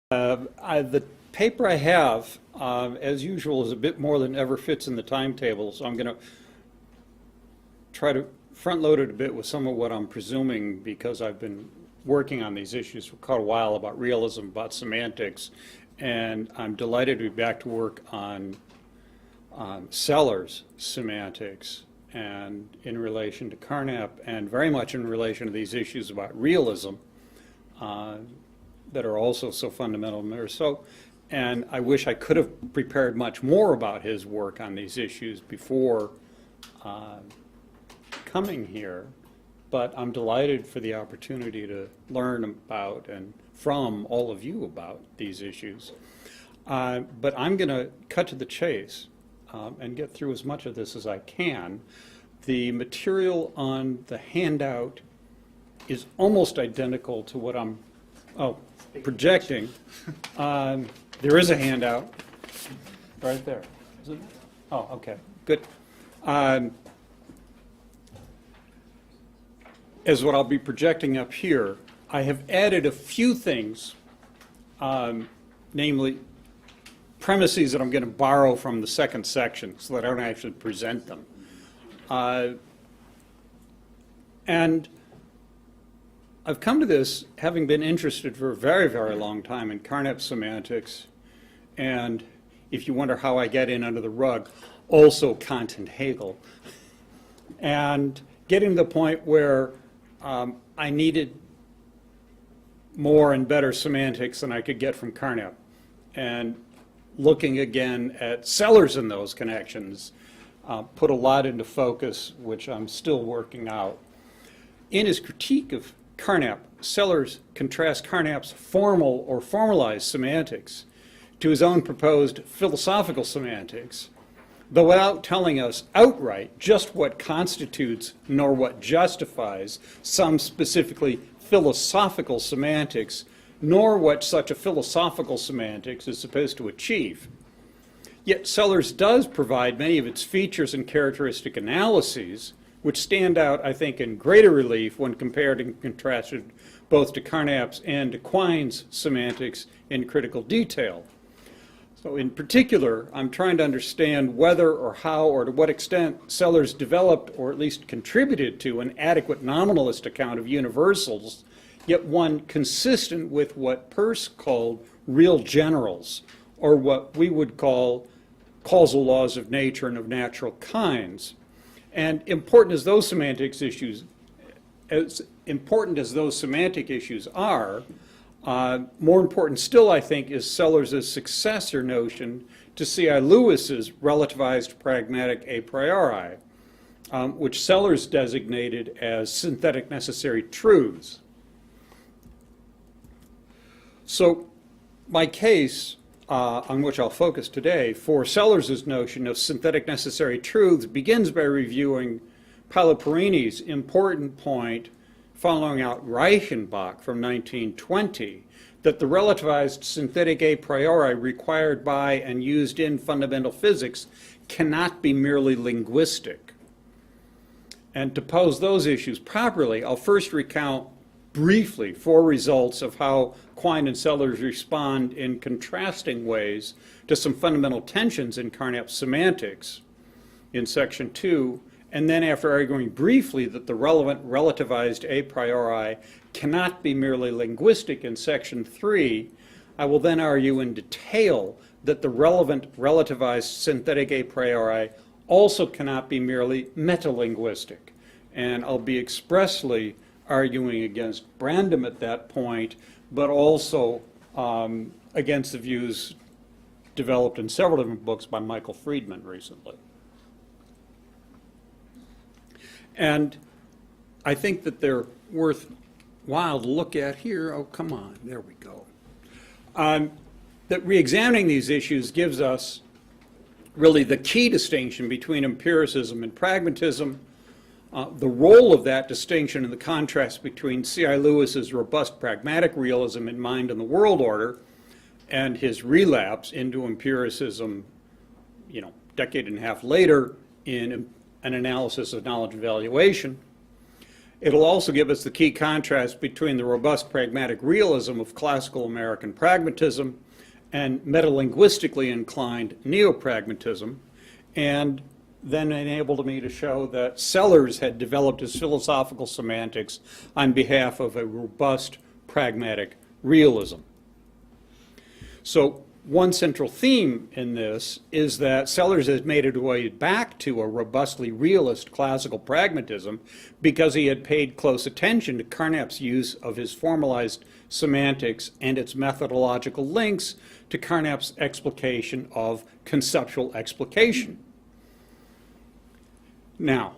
The paper I have, as usual, is a bit more than ever fits in the timetable, so I'm going to try to front load it a bit with some of what I'm presuming, because I've been working on these issues for quite a while about realism, about semantics, and I'm delighted to be back to work on Sellars semantics and in relation to Carnap, and very much in relation to these issues about realism that are also so fundamental in there. And I wish I could have prepared much more about his work on these issues before coming here, but I'm delighted for the opportunity to learn about and from all of you about these issues. But I'm going to cut to the chase and get through as much of this as I can. The material on the handout is almost identical to what I'm projecting. There is a handout right there. Is it? Oh, okay, good. As what I'll be projecting up here, I have added a few things, namely premises that I'm going to borrow from the second section so that I don't actually present them. And I've come to this having been interested for a very, very long time in Carnap semantics, and if you wonder how I get in under the rug, also Kant and Hegel, and getting to the point where I needed more and better semantics than I could get from Carnap, and looking again at Sellars in those connections put a lot into focus, which I'm still working out. In his critique of Carnap, Sellars contrasts Carnap's formal or formalized semantics to his own proposed philosophical semantics, though without telling us outright just what constitutes nor what justifies some specifically philosophical semantics, nor what such a philosophical semantics is supposed to achieve. Yet Sellars does provide many of its features and characteristic analyses which stand out, I think, in greater relief when compared and contrasted both to Carnap's and to Quine's semantics in critical detail. So in particular, I'm trying to understand whether or how or to what extent Sellars developed or at least contributed to an adequate nominalist account of universals, yet one consistent with what Peirce called real generals, or what we would call causal laws of nature and of natural kinds. And important as those semantic issues are, more important still, I think, is Sellars' successor notion to C.I. Lewis's relativized pragmatic a priori, which Sellars designated as synthetic necessary truths. So my case, on which I'll focus today, for Sellars' notion of synthetic necessary truths begins by reviewing Paolo Perini's important point following out Reichenbach from 1920, that the relativized synthetic a priori required by and used in fundamental physics cannot be merely linguistic. And to pose those issues properly, I'll first recount briefly 4 results of how Quine and Sellars respond in contrasting ways to some fundamental tensions in Carnap's semantics in section 2, and then after arguing briefly that the relevant relativized a priori cannot be merely linguistic in section 3, I will then argue in detail that the relevant relativized synthetic a priori also cannot be merely metalinguistic. And I'll be expressly arguing against Brandom at that point, but also against the views developed in several different books by Michael Friedman recently. And I think that they're worthwhile to look at here. Oh, come on, there we go. That re-examining these issues gives us really the key distinction between empiricism and pragmatism, the role of that distinction and the contrast between C.I. Lewis's robust pragmatic realism in mind and the world order and his relapse into empiricism, decade and a half later in an analysis of knowledge evaluation, It'll also give us the key contrast between the robust pragmatic realism of classical American pragmatism and metalinguistically inclined neo-pragmatism, and then enabled me to show that Sellars had developed his philosophical semantics on behalf of a robust pragmatic realism. So one central theme in this is that Sellars has made his way back to a robustly realist classical pragmatism because he had paid close attention to Carnap's use of his formalized semantics and its methodological links to Carnap's explication of conceptual explication. Now,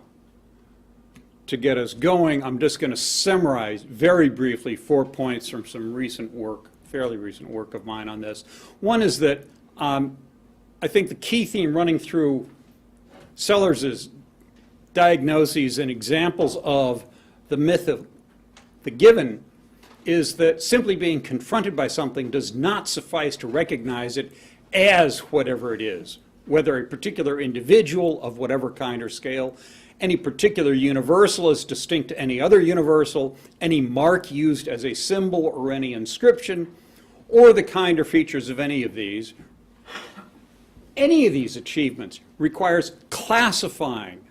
to get us going, I'm just going to summarize very briefly 4 points from some recent work, fairly recent work of mine on this. One is that I think the key theme running through Sellars' diagnoses and examples of the myth of the given is that simply being confronted by something does not suffice to recognize it as whatever it is, whether a particular individual of whatever kind or scale, any particular universal is distinct to any other universal, any mark used as a symbol or any inscription, or the kind or features of any of these. Any of these achievements requires classifying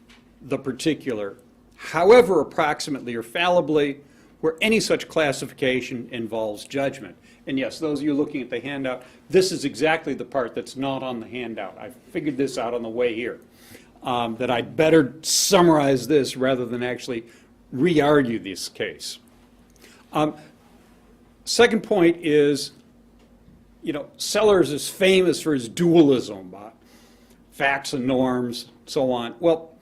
the particular, however approximately or fallibly, where any such classification involves judgment. And yes, those of you looking at the handout, this is exactly the part that's not on the handout. I figured this out on the way here, that I'd better summarize this rather than actually re-argue this case. Second point is, Sellars is famous for his dualism, facts and norms, so on. Well,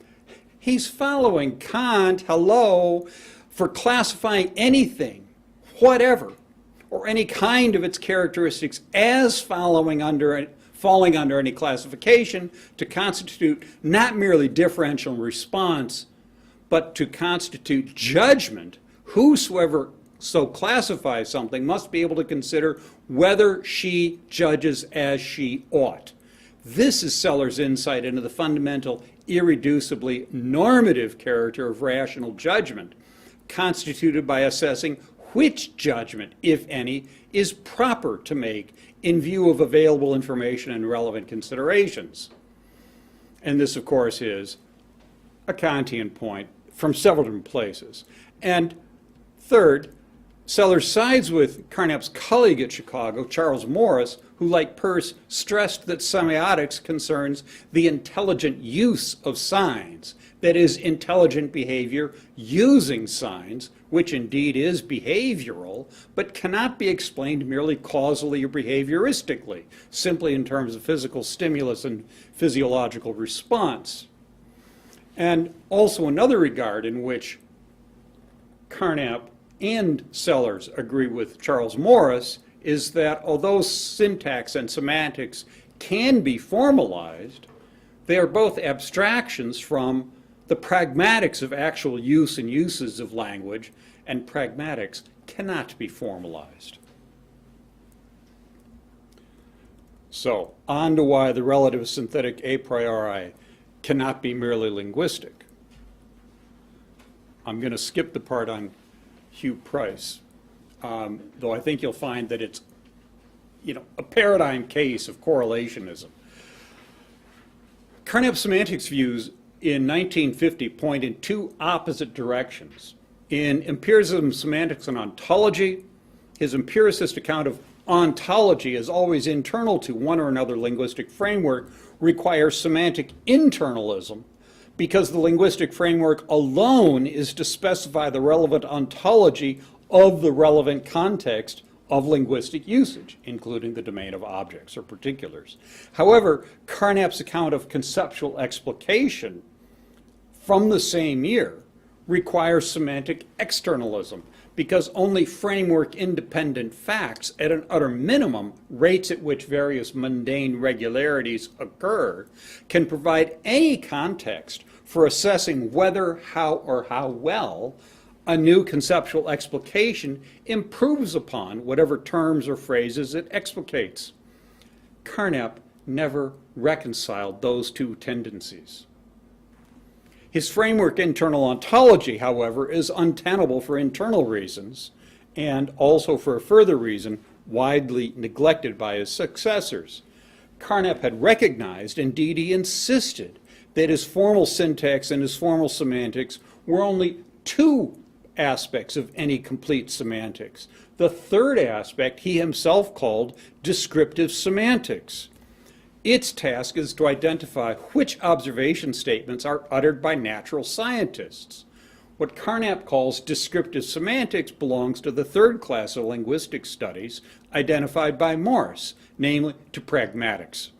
he's following Kant, for classifying anything, whatever, or any kind of its characteristics as falling under any classification to constitute not merely differential response, but to constitute judgment. Whosoever so classifies something must be able to consider whether she judges as she ought. This is Sellars' insight into the fundamental, irreducibly normative character of rational judgment, constituted by assessing which judgment, if any, is proper to make in view of available information and relevant considerations. And this, of course, is a Kantian point from several different places. And third, Sellars sides with Carnap's colleague at Chicago, Charles Morris, who, like Peirce, stressed that semiotics concerns the intelligent use of signs, that is, intelligent behavior using signs, which indeed is behavioral, but cannot be explained merely causally or behavioristically, simply in terms of physical stimulus and physiological response. And also another regard in which Carnap and Sellars agree with Charles Morris is that although syntax and semantics can be formalized, they are both abstractions from the pragmatics of actual use and uses of language, and pragmatics cannot be formalized. So, on to why the relative synthetic a priori cannot be merely linguistic. I'm going to skip the part on Hugh Price, though I think you'll find that it's, a paradigm case of correlationism. Carnap's semantics views in 1950 point in two opposite directions. In Empiricism, Semantics, and Ontology, his empiricist account of ontology as always internal to one or another linguistic framework requires semantic internalism because the linguistic framework alone is to specify the relevant ontology of the relevant context of linguistic usage, including the domain of objects or particulars. However, Carnap's account of conceptual explication from the same year requires semantic externalism because only framework-independent facts, at an utter minimum, rates at which various mundane regularities occur, can provide any context for assessing whether, how, or how well a new conceptual explication improves upon whatever terms or phrases it explicates. Carnap never reconciled those two tendencies. His framework, internal ontology, however, is untenable for internal reasons, and also for a further reason, widely neglected by his successors. Carnap had recognized, indeed he insisted, that his formal syntax and his formal semantics were only two aspects of any complete semantics. The third aspect he himself called descriptive semantics. Its task is to identify which observation statements are uttered by natural scientists. What Carnap calls descriptive semantics belongs to the third class of linguistic studies identified by Morse, namely to pragmatics.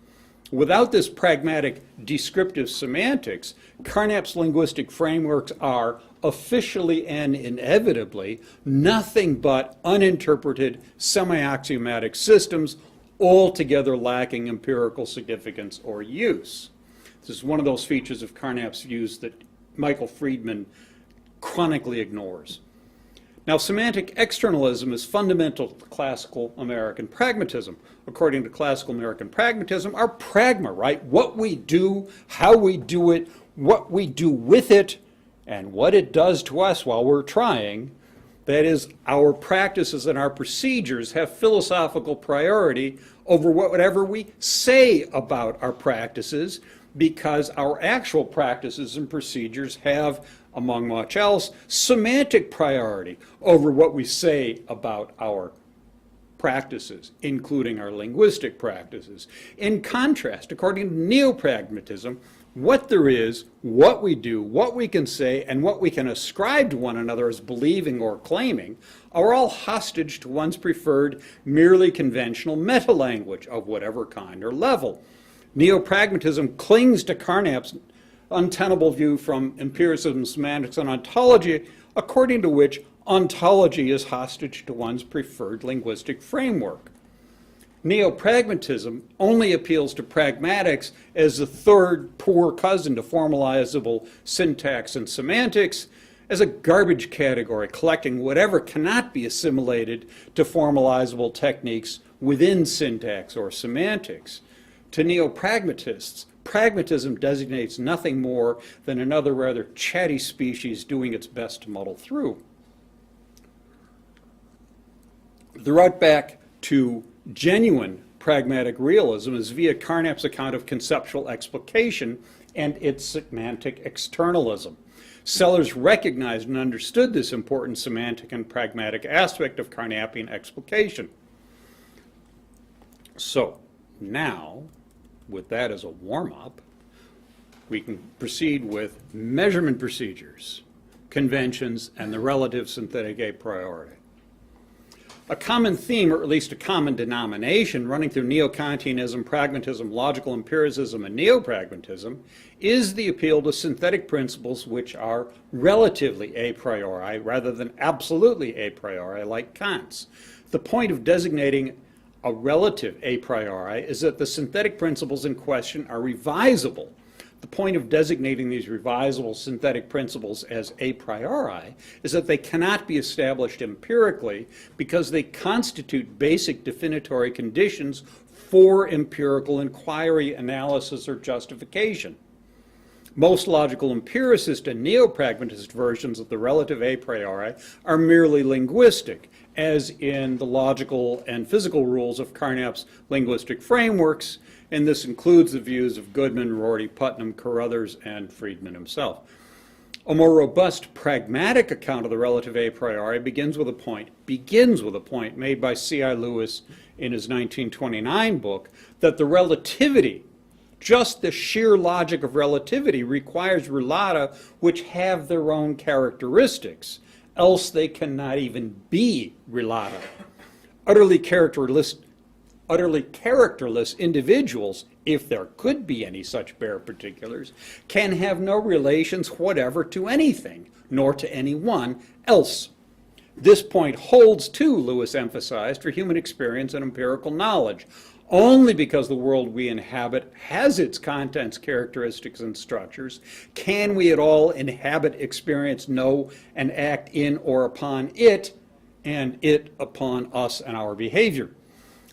Without this pragmatic descriptive semantics, Carnap's linguistic frameworks are officially and inevitably nothing but uninterpreted semi-axiomatic systems altogether lacking empirical significance or use. This is one of those features of Carnap's views that Michael Friedman chronically ignores. Now, semantic externalism is fundamental to classical American pragmatism. According to classical American pragmatism, our pragma, right? What we do, how we do it, what we do with it, and what it does to us while we're trying, that is, our practices and our procedures have philosophical priority over whatever we say about our practices, because our actual practices and procedures have, among much else, semantic priority over what we say about our practices, including our linguistic practices. In contrast, according to neo-pragmatism, what there is, what we do, what we can say, and what we can ascribe to one another as believing or claiming are all hostage to one's preferred merely conventional meta-language of whatever kind or level. Neo-pragmatism clings to Carnap's untenable view from empiricism, semantics, and ontology, according to which ontology is hostage to one's preferred linguistic framework. Neo-pragmatism only appeals to pragmatics as the third poor cousin to formalizable syntax and semantics, as a garbage category collecting whatever cannot be assimilated to formalizable techniques within syntax or semantics. To neo-pragmatists, pragmatism designates nothing more than another rather chatty species doing its best to muddle through. The route back to genuine pragmatic realism is via Carnap's account of conceptual explication and its semantic externalism. Sellars recognized and understood this important semantic and pragmatic aspect of Carnapian explication. So now, with that as a warm-up, we can proceed with measurement procedures, conventions, and the relative synthetic a priori. A common theme, or at least a common denomination, running through neo-Kantianism, pragmatism, logical empiricism, and neo-pragmatism is the appeal to synthetic principles which are relatively a priori rather than absolutely a priori like Kant's. The point of designating a relative a priori is that the synthetic principles in question are revisable. The point of designating these revisable synthetic principles as a priori is that they cannot be established empirically because they constitute basic definitory conditions for empirical inquiry, analysis, or justification. Most logical empiricist and neo-pragmatist versions of the relative a priori are merely linguistic, as in the logical and physical rules of Carnap's linguistic frameworks, and this includes the views of Goodman, Rorty, Putnam, Carruthers, and Friedman himself. A more robust pragmatic account of the relative a priori begins with a point made by C.I. Lewis in his 1929 book that the relativity, just the sheer logic of relativity, requires relata which have their own characteristics, else they cannot even be relata. Utterly characterless individuals, if there could be any such bare particulars, can have no relations whatever to anything, nor to anyone else. This point holds, too, Lewis emphasized, for human experience and empirical knowledge. Only because the world we inhabit has its contents, characteristics, and structures can we at all inhabit, experience, know, and act in or upon it, and it upon us and our behavior.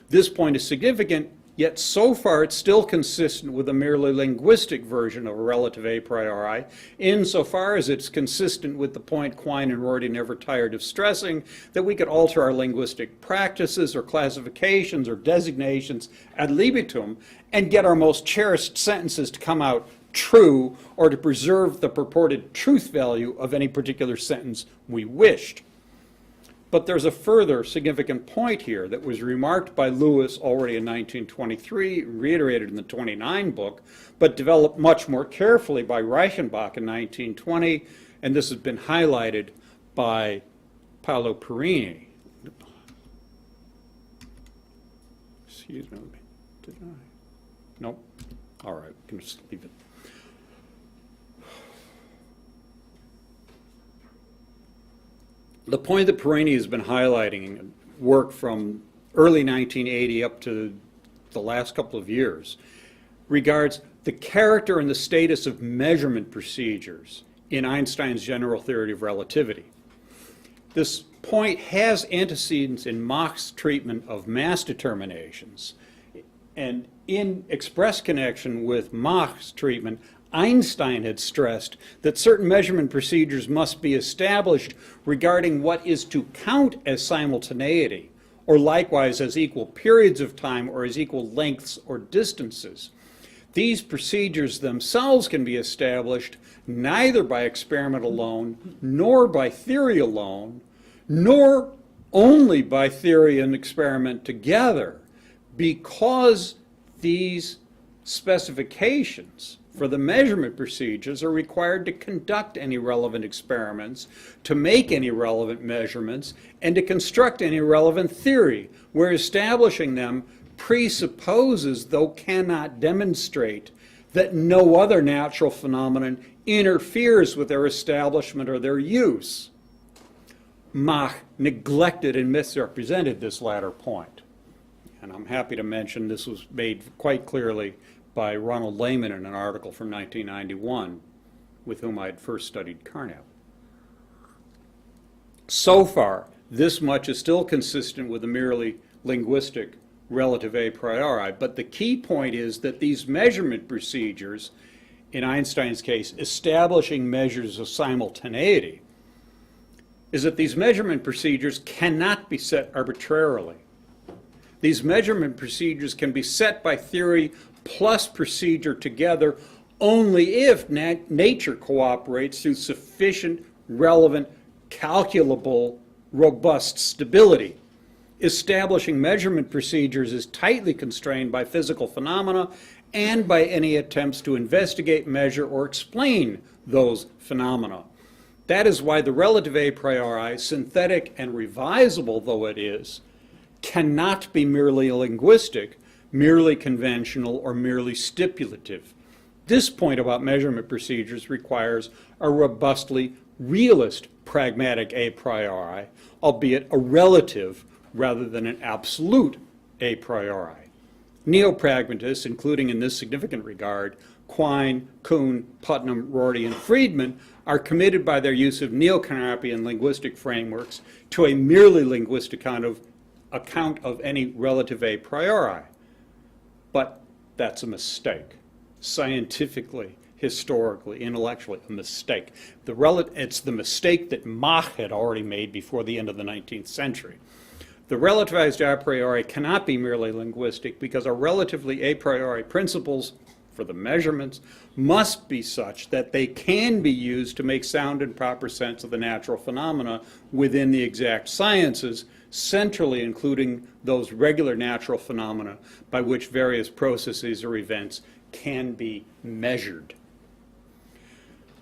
This point is significant Yet so far it's still consistent with a merely linguistic version of a relative a priori, insofar as it's consistent with the point Quine and Rorty never tired of stressing, that we could alter our linguistic practices or classifications or designations ad libitum and get our most cherished sentences to come out true, or to preserve the purported truth value of any particular sentence we wished. But there's a further significant point here that was remarked by Lewis already in 1923, reiterated in the 29 book, but developed much more carefully by Reichenbach in 1920, and this has been highlighted by Paolo Perini. Excuse me, did I? Nope. All right, we can just leave it. The point that Perini has been highlighting, work from early 1980 up to the last couple of years, regards the character and the status of measurement procedures in Einstein's general theory of relativity. This point has antecedents in Mach's treatment of mass determinations, and in express connection with Mach's treatment, Einstein had stressed that certain measurement procedures must be established regarding what is to count as simultaneity, or likewise as equal periods of time or as equal lengths or distances. These procedures themselves can be established neither by experiment alone, nor by theory alone, nor only by theory and experiment together, because these specifications for the measurement procedures are required to conduct any relevant experiments, to make any relevant measurements, and to construct any relevant theory, where establishing them presupposes, though cannot demonstrate, that no other natural phenomenon interferes with their establishment or their use. Mach neglected and misrepresented this latter point. And I'm happy to mention this was made quite clearly by Ronald Lehman in an article from 1991, with whom I had first studied Carnap. So far, this much is still consistent with a merely linguistic relative a priori, but the key point is that these measurement procedures, in Einstein's case, establishing measures of simultaneity, is that these measurement procedures cannot be set arbitrarily. These measurement procedures can be set by theory plus procedure together only if nature cooperates through sufficient, relevant, calculable, robust stability. Establishing measurement procedures is tightly constrained by physical phenomena and by any attempts to investigate, measure, or explain those phenomena. That is why the relative a priori, synthetic and revisable though it is, cannot be merely linguistic, merely conventional, or merely stipulative. This point about measurement procedures requires a robustly realist pragmatic a priori, albeit a relative rather than an absolute a priori. Neo-pragmatists, including in this significant regard Quine, Kuhn, Putnam, Rorty, and Friedman, are committed by their use of neo-Carnapian linguistic frameworks to a merely linguistic account of any relative a priori. But that's a mistake. Scientifically, historically, intellectually, a mistake. It's the mistake that Mach had already made before the end of the 19th century. The relativized a priori cannot be merely linguistic because our relatively a priori principles for the measurements must be such that they can be used to make sound and proper sense of the natural phenomena within the exact sciences, centrally including those regular natural phenomena by which various processes or events can be measured.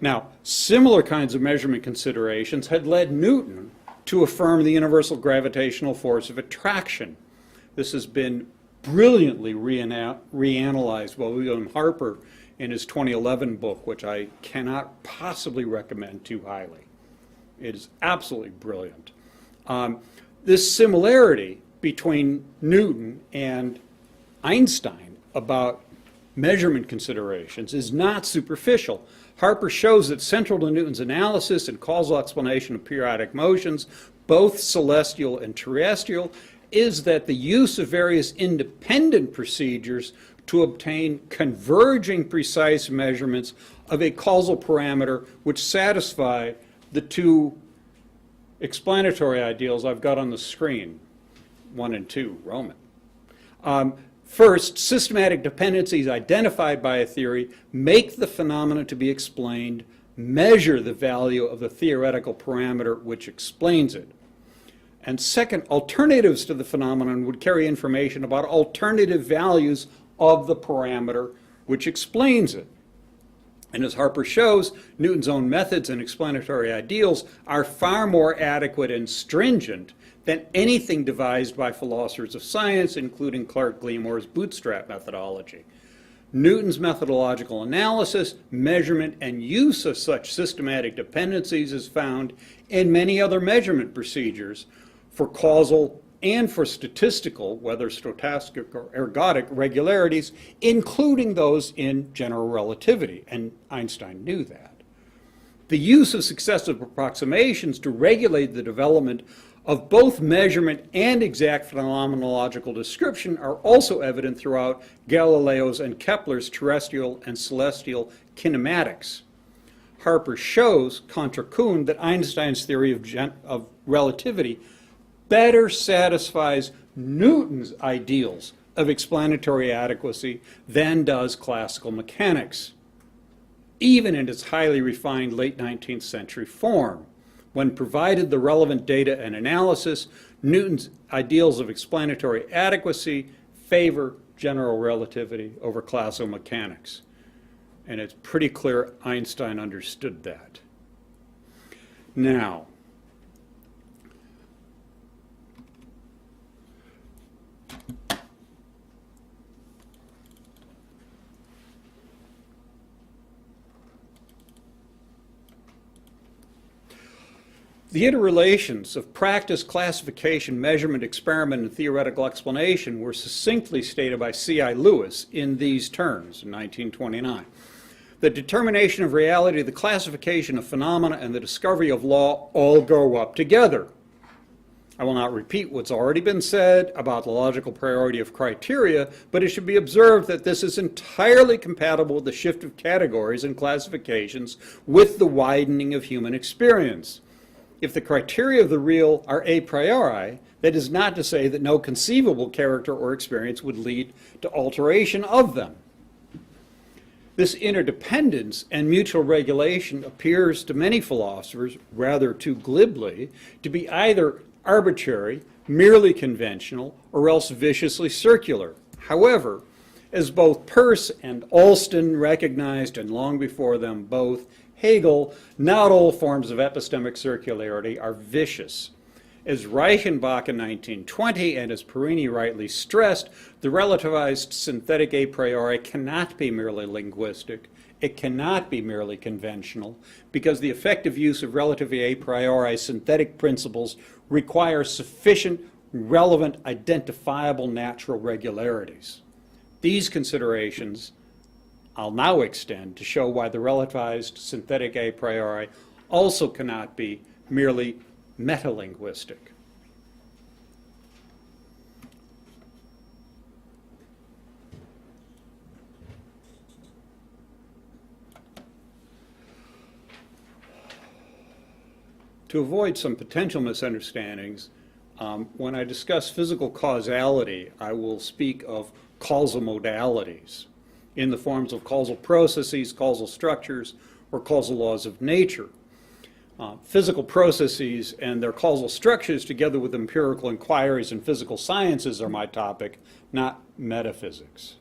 Now, similar kinds of measurement considerations had led Newton to affirm the universal gravitational force of attraction. This has been brilliantly reanalyzed by William Harper in his 2011 book, which I cannot possibly recommend too highly. It is absolutely brilliant. This similarity between Newton and Einstein about measurement considerations is not superficial. Harper shows that central to Newton's analysis and causal explanation of periodic motions, both celestial and terrestrial, is that the use of various independent procedures to obtain converging precise measurements of a causal parameter which satisfy the two explanatory ideals I've got on the screen, 1 and 2, Roman. First, systematic dependencies identified by a theory make the phenomena to be explained measure the value of the theoretical parameter which explains it. And second, alternatives to the phenomenon would carry information about alternative values of the parameter which explains it. And as Harper shows, Newton's own methods and explanatory ideals are far more adequate and stringent than anything devised by philosophers of science, including Clark Gleamore's bootstrap methodology. Newton's methodological analysis, measurement, and use of such systematic dependencies is found in many other measurement procedures for causal and for statistical, whether stochastic or ergodic regularities, including those in general relativity, and Einstein knew that. The use of successive approximations to regulate the development of both measurement and exact phenomenological description are also evident throughout Galileo's and Kepler's terrestrial and celestial kinematics. Harper shows, contra Kuhn, that Einstein's theory of relativity better satisfies Newton's ideals of explanatory adequacy than does classical mechanics, even in its highly refined late 19th century form. When provided the relevant data and analysis, Newton's ideals of explanatory adequacy favor general relativity over classical mechanics. And it's pretty clear Einstein understood that. Now, the interrelations of practice, classification, measurement, experiment, and theoretical explanation were succinctly stated by C.I. Lewis in these terms in 1929. The determination of reality, the classification of phenomena, and the discovery of law all go up together. I will not repeat what's already been said about the logical priority of criteria, but it should be observed that this is entirely compatible with the shift of categories and classifications with the widening of human experience. If the criteria of the real are a priori, that is not to say that no conceivable character or experience would lead to alteration of them. This interdependence and mutual regulation appears to many philosophers, rather too glibly, to be either arbitrary, merely conventional, or else viciously circular. However, as both Peirce and Alston recognized, and long before them both, Hegel, not all forms of epistemic circularity are vicious. As Reichenbach in 1920 and as Perini rightly stressed, the relativized synthetic a priori cannot be merely linguistic. It cannot be merely conventional, because the effective use of relatively a priori synthetic principles requires sufficient, relevant, identifiable natural regularities. These considerations I'll now extend to show why the relativized synthetic a priori also cannot be merely metalinguistic. To avoid some potential misunderstandings, when I discuss physical causality, I will speak of causal modalities in the forms of causal processes, causal structures, or causal laws of nature. Physical processes and their causal structures, together with empirical inquiries in physical sciences, are my topic, not metaphysics.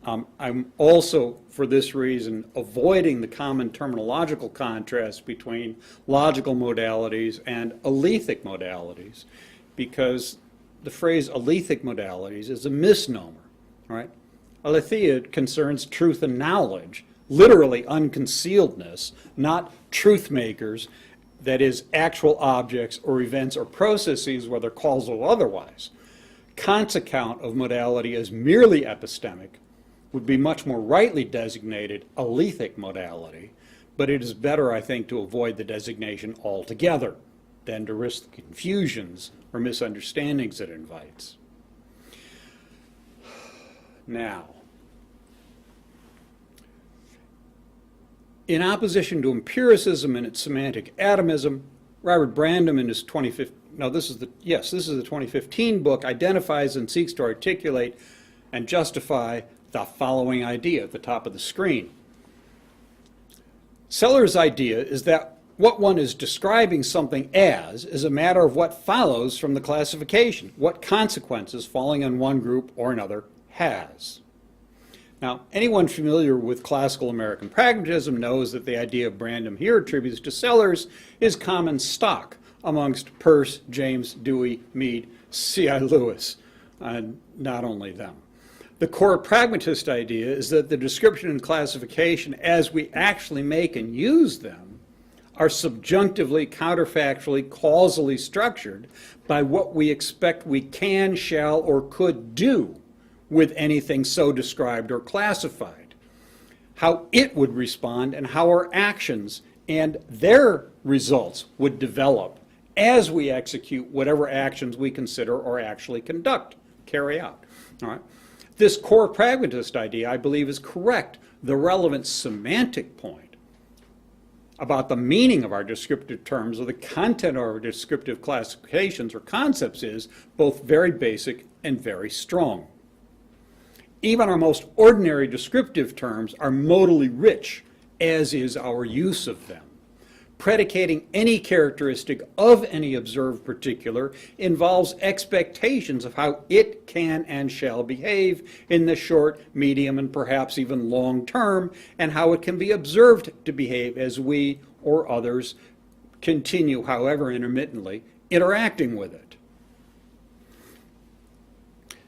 I'm also, for this reason, avoiding the common terminological contrast between logical modalities and alethic modalities, because the phrase alethic modalities is a misnomer, right? Aletheia concerns truth and knowledge, literally unconcealedness, not truth makers, that is, actual objects or events or processes, whether causal or otherwise. Kant's account of modality as merely epistemic would be much more rightly designated alethic modality, but it is better, I think, to avoid the designation altogether. than to risk the confusions or misunderstandings it invites. Now, in opposition to empiricism and its semantic atomism, Robert Brandom in his 2015 book identifies and seeks to articulate and justify the following idea at the top of the screen. Sellars' idea is that what one is describing something as is a matter of what follows from the classification, what consequences falling on one group or another has. Now, anyone familiar with classical American pragmatism knows that the idea Brandom here attributes to Sellars is common stock amongst Peirce, James, Dewey, Mead, C.I. Lewis, and not only them. The core pragmatist idea is that the description and classification as we actually make and use them are subjunctively, counterfactually, causally structured by what we expect we can, shall, or could do with anything so described or classified, how it would respond, and how our actions and their results would develop as we execute whatever actions we consider or actually carry out. All right? This core pragmatist idea, I believe, is correct. The relevant semantic point about the meaning of our descriptive terms or the content of our descriptive classifications or concepts is both very basic and very strong. Even our most ordinary descriptive terms are modally rich, as is our use of them. Predicating any characteristic of any observed particular involves expectations of how it can and shall behave in the short, medium, and perhaps even long term, and how it can be observed to behave as we or others continue, however intermittently, interacting with it.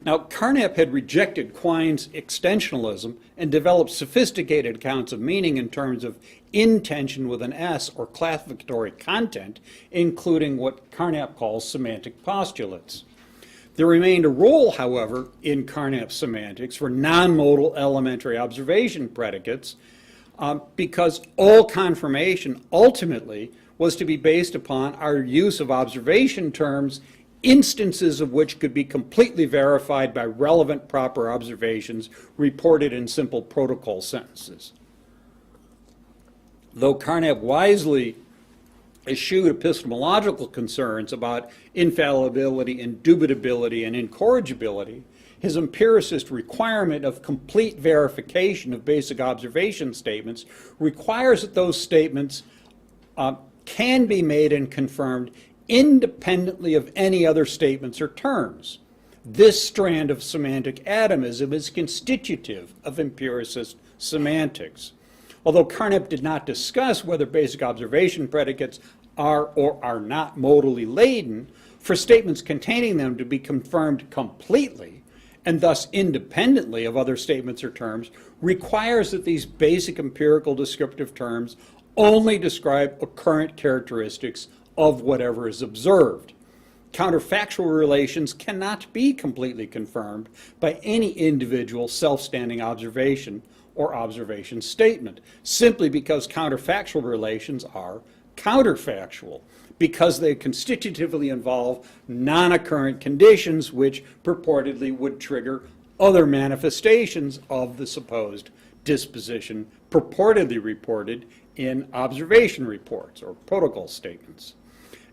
Now, Carnap had rejected Quine's extensionalism and developed sophisticated accounts of meaning in terms of intention with an S or classificatory content, including what Carnap calls semantic postulates. There remained a role, however, in Carnap's semantics for non-modal elementary observation predicates because all confirmation ultimately was to be based upon our use of observation terms, instances of which could be completely verified by relevant proper observations reported in simple protocol sentences. Though Carnap wisely eschewed epistemological concerns about infallibility, indubitability, and incorrigibility, his empiricist requirement of complete verification of basic observation statements requires that those statements can be made and confirmed independently of any other statements or terms. This strand of semantic atomism is constitutive of empiricist semantics. Although Carnap did not discuss whether basic observation predicates are or are not modally laden, for statements containing them to be confirmed completely, and thus independently of other statements or terms, requires that these basic empirical descriptive terms only describe occurrent characteristics of whatever is observed. Counterfactual relations cannot be completely confirmed by any individual self-standing observation or observation statement, simply because counterfactual relations are counterfactual, because they constitutively involve non-occurrent conditions which purportedly would trigger other manifestations of the supposed disposition purportedly reported in observation reports or protocol statements.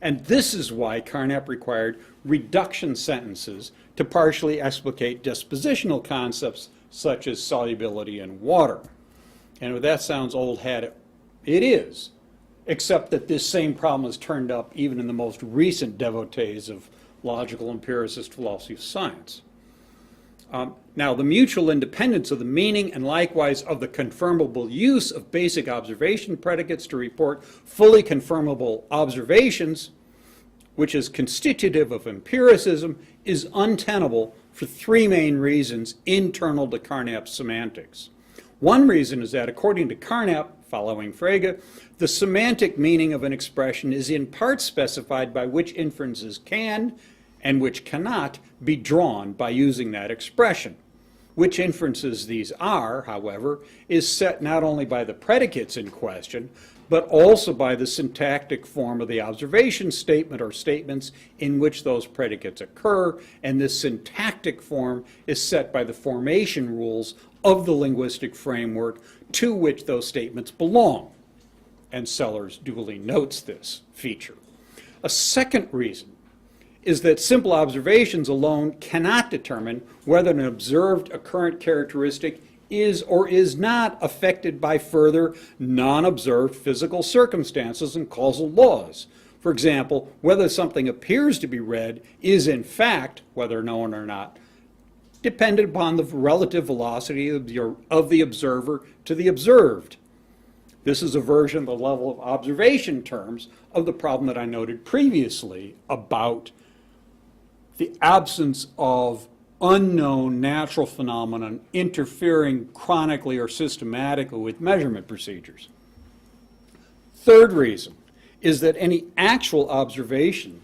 And this is why Carnap required reduction sentences to partially explicate dispositional concepts such as solubility in water. And if that sounds old hat, it is, except that this same problem has turned up even in the most recent devotees of logical empiricist philosophy of science. Now, the mutual independence of the meaning and likewise of the confirmable use of basic observation predicates to report fully confirmable observations, which is constitutive of empiricism, is untenable for three main reasons internal to Carnap's semantics. One reason is that, according to Carnap, following Frege, the semantic meaning of an expression is in part specified by which inferences can and which cannot be drawn by using that expression. Which inferences these are, however, is set not only by the predicates in question, but also by the syntactic form of the observation statement or statements in which those predicates occur, and this syntactic form is set by the formation rules of the linguistic framework to which those statements belong. And Sellars duly notes this feature. A second reason is that simple observations alone cannot determine whether an observed occurrent characteristic is or is not affected by further non-observed physical circumstances and causal laws. For example, whether something appears to be red is in fact, whether known or not, dependent upon the relative velocity of the observer to the observed. This is a version of the level of observation terms of the problem that I noted previously about the absence of unknown natural phenomenon interfering chronically or systematically with measurement procedures. Third reason is that any actual observations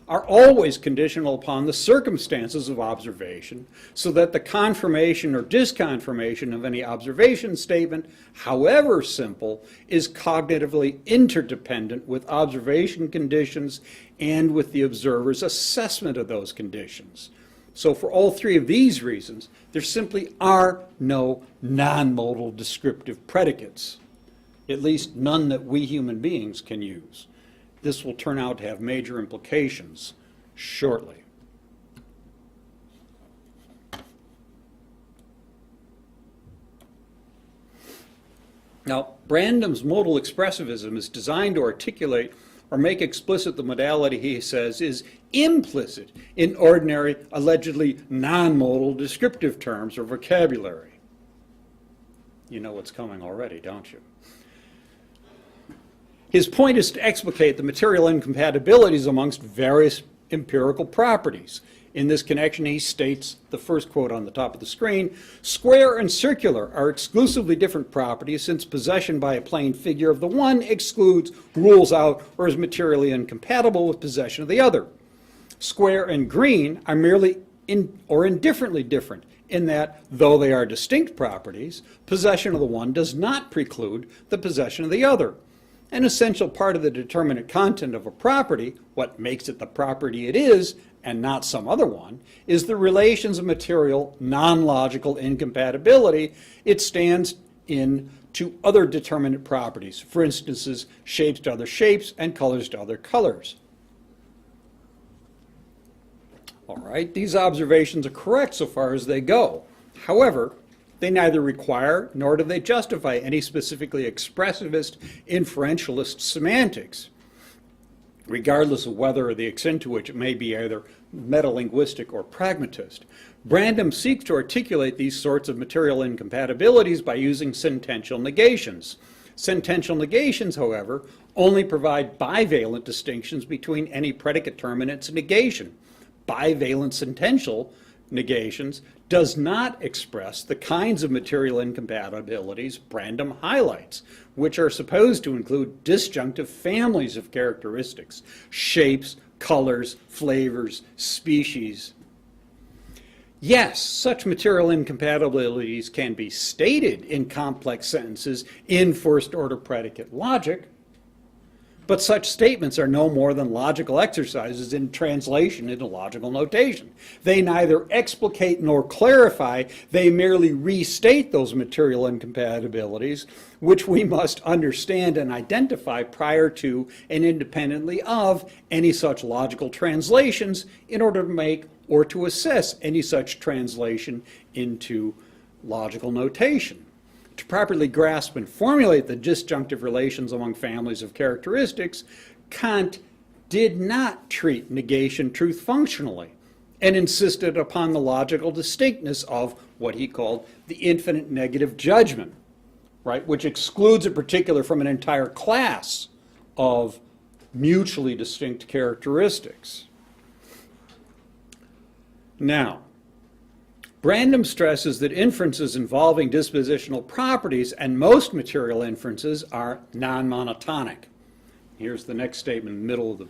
are always conditional upon the circumstances of observation, so that the confirmation or disconfirmation of any observation statement, however simple, is cognitively interdependent with observation conditions and with the observer's assessment of those conditions. So for all three of these reasons, there simply are no non-modal descriptive predicates, at least none that we human beings can use. This will turn out to have major implications shortly. Now, Brandam's modal expressivism is designed to articulate or make explicit the modality he says is implicit in ordinary, allegedly non-modal descriptive terms or vocabulary. You know what's coming already, don't you? His point is to explicate the material incompatibilities amongst various empirical properties. In this connection, he states, the first quote on the top of the screen, square and circular are exclusively different properties since possession by a plane figure of the one excludes, rules out, or is materially incompatible with possession of the other. Square and green are merely indifferently different in that, though they are distinct properties, possession of the one does not preclude the possession of the other. An essential part of the determinate content of a property, what makes it the property it is, and not some other one, is the relations of material, non-logical incompatibility it stands in to other determinate properties. For instance, shapes to other shapes and colors to other colors. All right, these observations are correct so far as they go. However, they neither require nor do they justify any specifically expressivist, inferentialist semantics, regardless of whether the extent to which it may be either metalinguistic or pragmatist. Brandam seeks to articulate these sorts of material incompatibilities by using sentential negations. Sentential negations, however, only provide bivalent distinctions between any predicate term and its negation. Bivalent sentential negations does not express the kinds of material incompatibilities Brandam highlights, which are supposed to include disjunctive families of characteristics, shapes, colors, flavors, species. Yes, such material incompatibilities can be stated in complex sentences in first-order predicate logic, but such statements are no more than logical exercises in translation into logical notation. They neither explicate nor clarify, they merely restate those material incompatibilities, which we must understand and identify prior to and independently of any such logical translations in order to make or to assess any such translation into logical notation. To properly grasp and formulate the disjunctive relations among families of characteristics, Kant did not treat negation truth functionally and insisted upon the logical distinctness of what he called the infinite negative judgment, right, which excludes a particular from an entire class of mutually distinct characteristics. Now, Brandam stresses that inferences involving dispositional properties and most material inferences are non-monotonic. Here's the next statement in the middle of the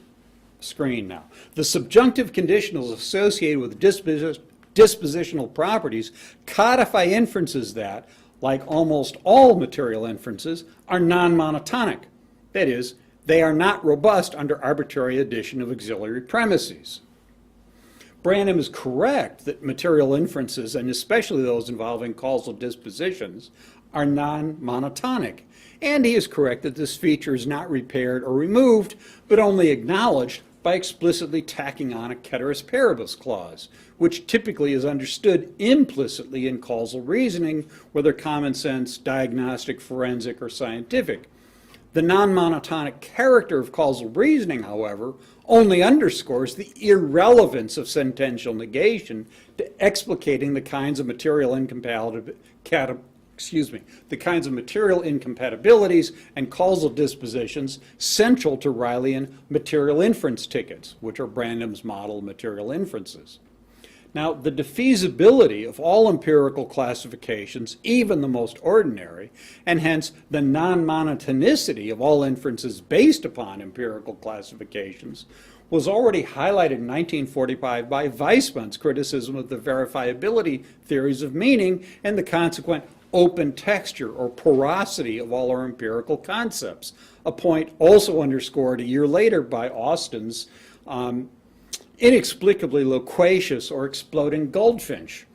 screen now. The subjunctive conditionals associated with dispositional properties codify inferences that, like almost all material inferences, are non-monotonic. That is, they are not robust under arbitrary addition of auxiliary premises. Brandom is correct that material inferences, and especially those involving causal dispositions, are non-monotonic. And he is correct that this feature is not repaired or removed, but only acknowledged by explicitly tacking on a ceteris paribus clause, which typically is understood implicitly in causal reasoning, whether common sense, diagnostic, forensic, or scientific. The non-monotonic character of causal reasoning, however, only underscores the irrelevance of sentential negation to explicating the kinds of material incompatibilities and causal dispositions central to Rileyan material inference tickets, which are Brandom's model material inferences. Now, the defeasibility of all empirical classifications, even the most ordinary, and hence the non-monotonicity of all inferences based upon empirical classifications, was already highlighted in 1945 by Weismann's criticism of the verifiability theories of meaning and the consequent open texture or porosity of all our empirical concepts, a point also underscored a year later by Austin's inexplicably loquacious or exploding goldfinch.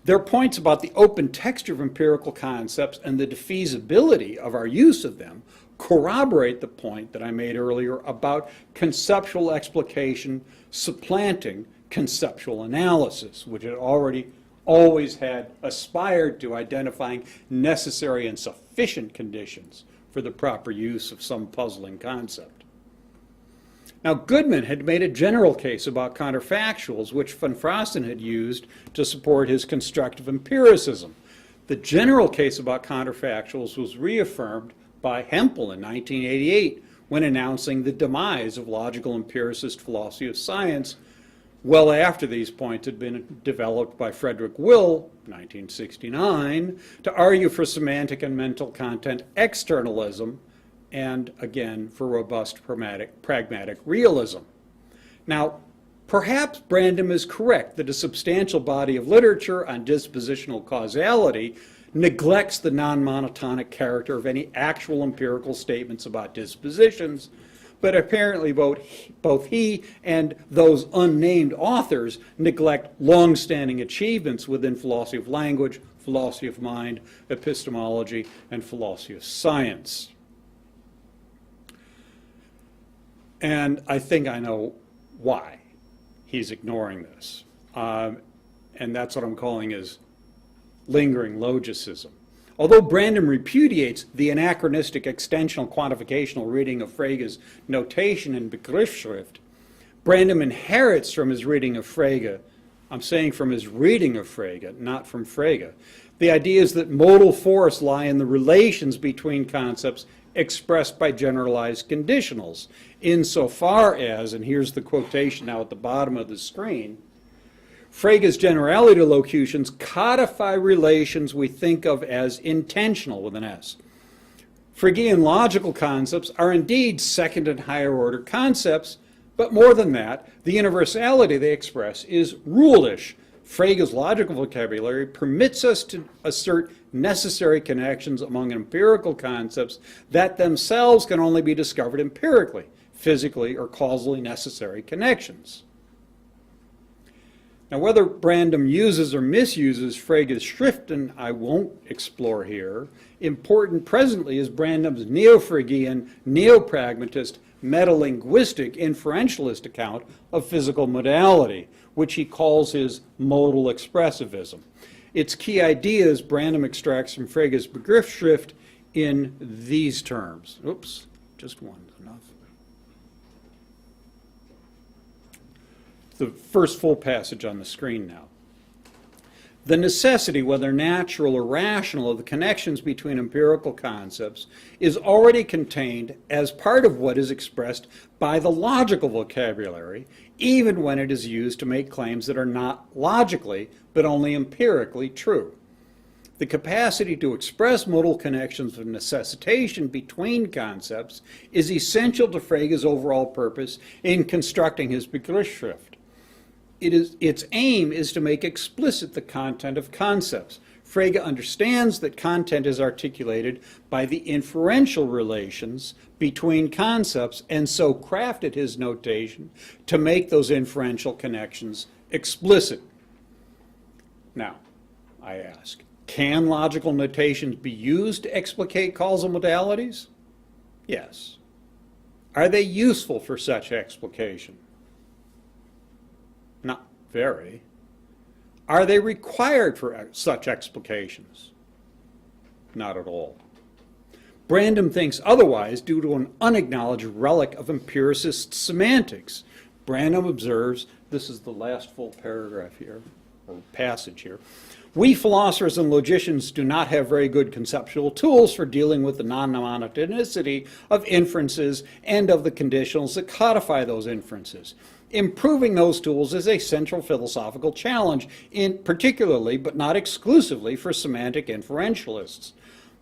Their points about the open texture of empirical concepts and the defeasibility of our use of them corroborate the point that I made earlier about conceptual explication supplanting conceptual analysis, which had always had aspired to identifying necessary and sufficient conditions for the proper use of some puzzling concept. Now, Goodman had made a general case about counterfactuals, which von Frosten had used to support his constructive empiricism. The general case about counterfactuals was reaffirmed by Hempel in 1988 when announcing the demise of logical empiricist philosophy of science, well after these points had been developed by Frederick Will, 1969, to argue for semantic and mental content externalism, and again for robust pragmatic realism. Now, perhaps Brandom is correct that a substantial body of literature on dispositional causality neglects the non-monotonic character of any actual empirical statements about dispositions, but apparently both he and those unnamed authors neglect long-standing achievements within philosophy of language, philosophy of mind, epistemology, and philosophy of science. And I think I know why he's ignoring this. And that's what I'm calling his lingering logicism. Although Brandom repudiates the anachronistic extensional quantificational reading of Frege's notation in Begriffsschrift, Brandom inherits from his reading of Frege, I'm saying from his reading of Frege, not from Frege, the ideas that modal force lie in the relations between concepts expressed by generalized conditionals, insofar as, and here's the quotation now at the bottom of the screen, Frege's generality locutions codify relations we think of as intentional with an S. Fregean logical concepts are indeed second and higher order concepts, but more than that, the universality they express is rule-ish. Frege's logical vocabulary permits us to assert necessary connections among empirical concepts that themselves can only be discovered empirically, physically or causally necessary connections. Now, whether Brandom uses or misuses Frege's Schriften, I won't explore here. Important presently is Brandom's neo-Fregean, neo-pragmatist, metalinguistic, inferentialist account of physical modality, which he calls his modal expressivism. Its key ideas Brandom extracts from Frege's Begriffsschrift in these terms. Oops, just one is enough. The first full passage on the screen now. The necessity, whether natural or rational, of the connections between empirical concepts is already contained as part of what is expressed by the logical vocabulary, even when it is used to make claims that are not logically, but only empirically true. The capacity to express modal connections of necessitation between concepts is essential to Frege's overall purpose in constructing his Begriffsschrift. Its aim is to make explicit the content of concepts. Frege understands that content is articulated by the inferential relations between concepts, and so crafted his notation to make those inferential connections explicit. Now, I ask, can logical notations be used to explicate causal modalities? Yes. Are they useful for such explication? Not very. Are they required for such explications? Not at all. Brandom thinks otherwise due to an unacknowledged relic of empiricist semantics. Brandom observes, this is the last full paragraph here, or passage here, we philosophers and logicians do not have very good conceptual tools for dealing with the non-monotonicity of inferences and of the conditionals that codify those inferences. Improving those tools is a central philosophical challenge, particularly but not exclusively for semantic inferentialists.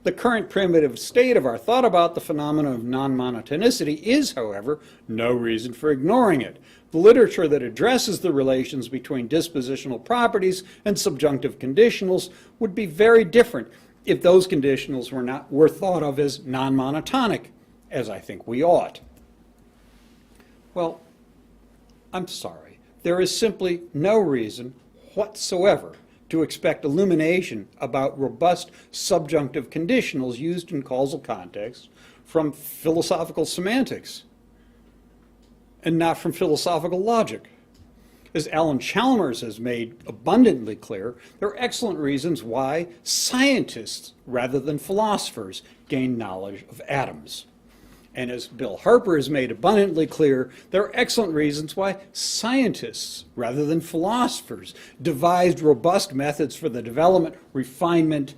The current primitive state of our thought about the phenomenon of non-monotonicity is, however, no reason for ignoring it. The literature that addresses the relations between dispositional properties and subjunctive conditionals would be very different if those conditionals were thought of as non-monotonic, as I think we ought. Well, I'm sorry. There is simply no reason whatsoever to expect illumination about robust subjunctive conditionals used in causal contexts from philosophical semantics and not from philosophical logic. As Alan Chalmers has made abundantly clear, there are excellent reasons why scientists, rather than philosophers, gain knowledge of atoms. And as Bill Harper has made abundantly clear, there are excellent reasons why scientists, rather than philosophers, devised robust methods for the development, refinement,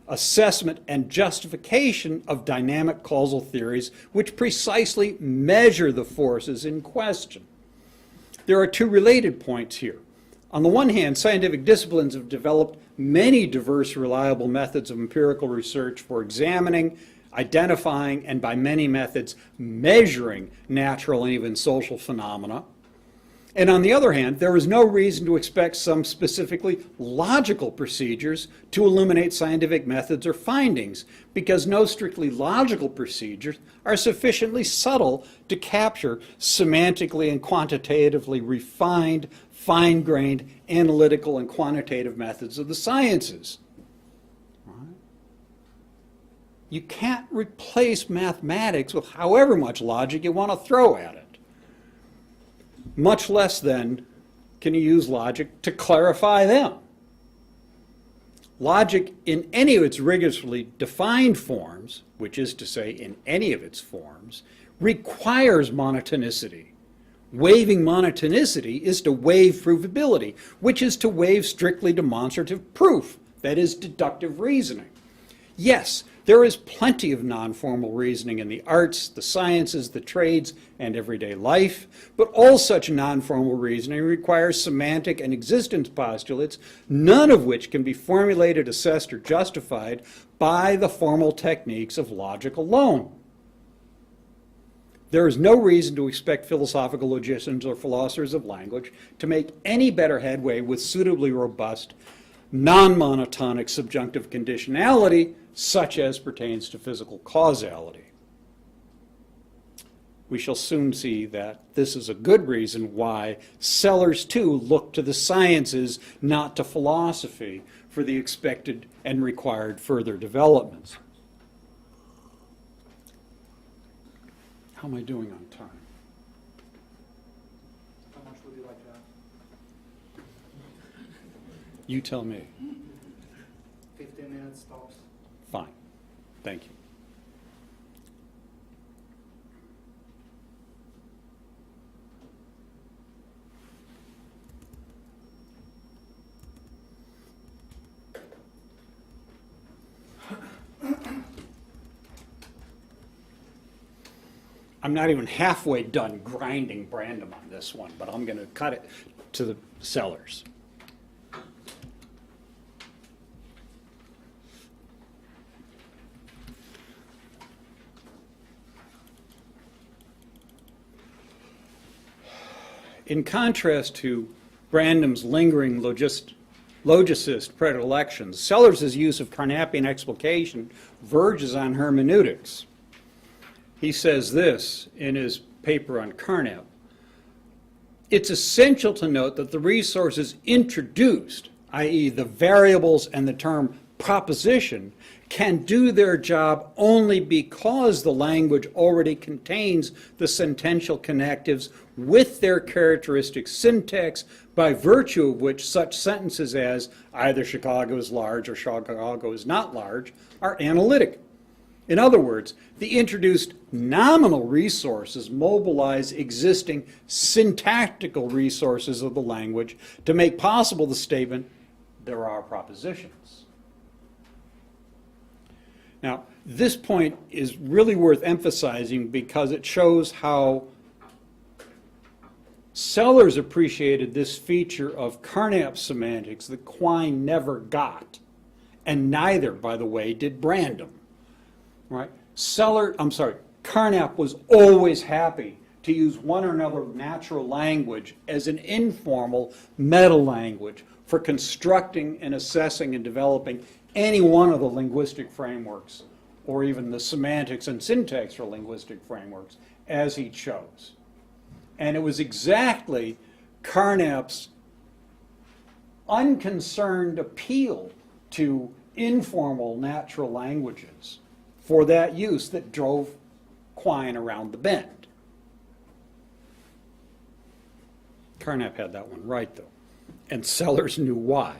assessment, and justification of dynamic causal theories which precisely measure the forces in question. There are two related points here. On the one hand, scientific disciplines have developed many diverse, reliable methods of empirical research for examining, identifying, and by many methods measuring natural and even social phenomena. And on the other hand, there is no reason to expect some specifically logical procedures to illuminate scientific methods or findings, because no strictly logical procedures are sufficiently subtle to capture semantically and quantitatively refined, fine-grained, analytical and quantitative methods of the sciences. You can't replace mathematics with however much logic you want to throw at it. Much less then can you use logic to clarify them. Logic in any of its rigorously defined forms, which is to say in any of its forms, requires monotonicity. Waiving monotonicity is to waive provability, which is to waive strictly demonstrative proof, that is deductive reasoning. Yes, there is plenty of non-formal reasoning in the arts, the sciences, the trades, and everyday life, but all such non-formal reasoning requires semantic and existence postulates, none of which can be formulated, assessed, or justified by the formal techniques of logic alone. There is no reason to expect philosophical logicians or philosophers of language to make any better headway with suitably robust, non-monotonic subjunctive conditionality, such as pertains to physical causality. We shall soon see that this is a good reason why Sellars, too, look to the sciences, not to philosophy, for the expected and required further developments. How am I doing on time? How much would you like to have? You tell me. 15 minutes tops. Fine. Thank you. I'm not even halfway done grinding Brandom on this one, but I'm going to cut it to the Sellars. In contrast to Brandom's lingering logicist predilections. Sellars' use of Carnapian explication verges on hermeneutics. He says this in his paper on Carnap. It's essential to note that the resources introduced, i.e. the variables and the term proposition, can do their job only because the language already contains the sentential connectives with their characteristic syntax, by virtue of which such sentences as either Chicago is large or Chicago is not large are analytic. In other words, the introduced nominal resources mobilize existing syntactical resources of the language to make possible the statement, there are propositions. Now, this point is really worth emphasizing because it shows how Sellars appreciated this feature of Carnap semantics that Quine never got, and neither, by the way, did Brandom. Right? Carnap was always happy to use one or another natural language as an informal meta-language for constructing and assessing and developing any one of the linguistic frameworks, or even the semantics and syntax for linguistic frameworks, as he chose. And it was exactly Carnap's unconcerned appeal to informal natural languages for that use that drove Quine around the bend. Carnap had that one right, though, and Sellars knew why.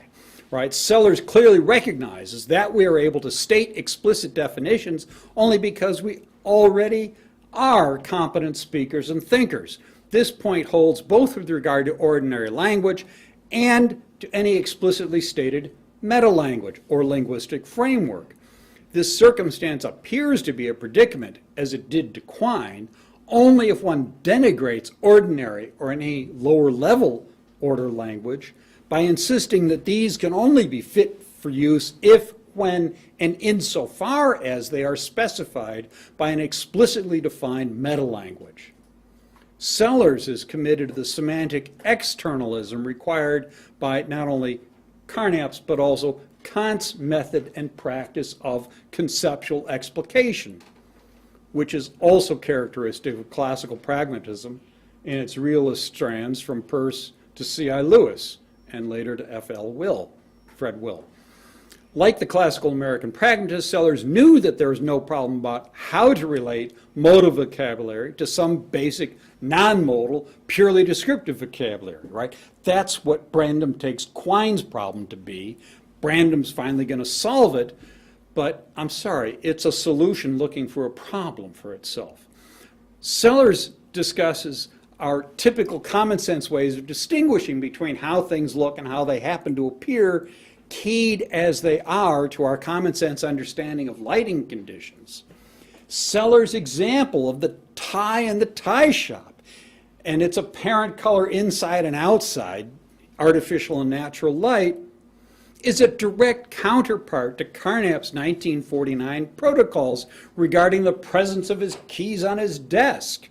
Right? Sellars clearly recognizes that we are able to state explicit definitions only because we already are competent speakers and thinkers. This point holds both with regard to ordinary language and to any explicitly stated meta-language or linguistic framework. This circumstance appears to be a predicament, as it did to Quine, only if one denigrates ordinary or any lower level order language by insisting that these can only be fit for use if, when, and insofar as they are specified by an explicitly defined meta-language. Sellars is committed to the semantic externalism required by not only Carnap's but also Kant's method and practice of conceptual explication, which is also characteristic of classical pragmatism in its realist strands from Peirce to C.I. Lewis and later to Fred Will. Like the classical American pragmatists, Sellars knew that there was no problem about how to relate modal vocabulary to some basic non-modal, purely descriptive vocabulary, right? That's what Brandom takes Quine's problem to be. Brandom's finally going to solve it, but I'm sorry, it's a solution looking for a problem for itself. Sellars discusses our typical common sense ways of distinguishing between how things look and how they happen to appear, keyed as they are to our common sense understanding of lighting conditions. Sellars' example of the tie in the tie shop and its apparent color inside and outside, artificial and natural light, is a direct counterpart to Carnap's 1949 protocols regarding the presence of his keys on his desk.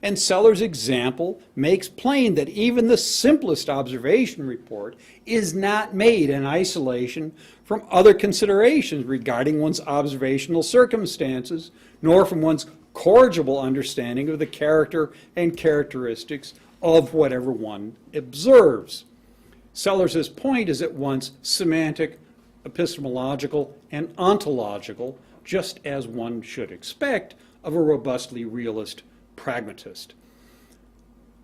And Sellars' example makes plain that even the simplest observation report is not made in isolation from other considerations regarding one's observational circumstances, nor from one's corrigible understanding of the character and characteristics of whatever one observes. Sellars' point is at once semantic, epistemological, and ontological, just as one should expect of a robustly realist pragmatist.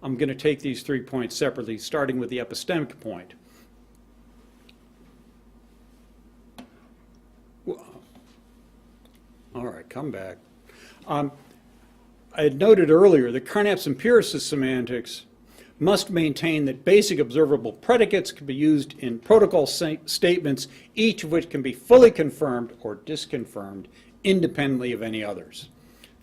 I'm going to take these 3 points separately, starting with the epistemic point. All right, come back. I had noted earlier that Carnap's empiricist semantics must maintain that basic observable predicates can be used in protocol statements, each of which can be fully confirmed or disconfirmed independently of any others.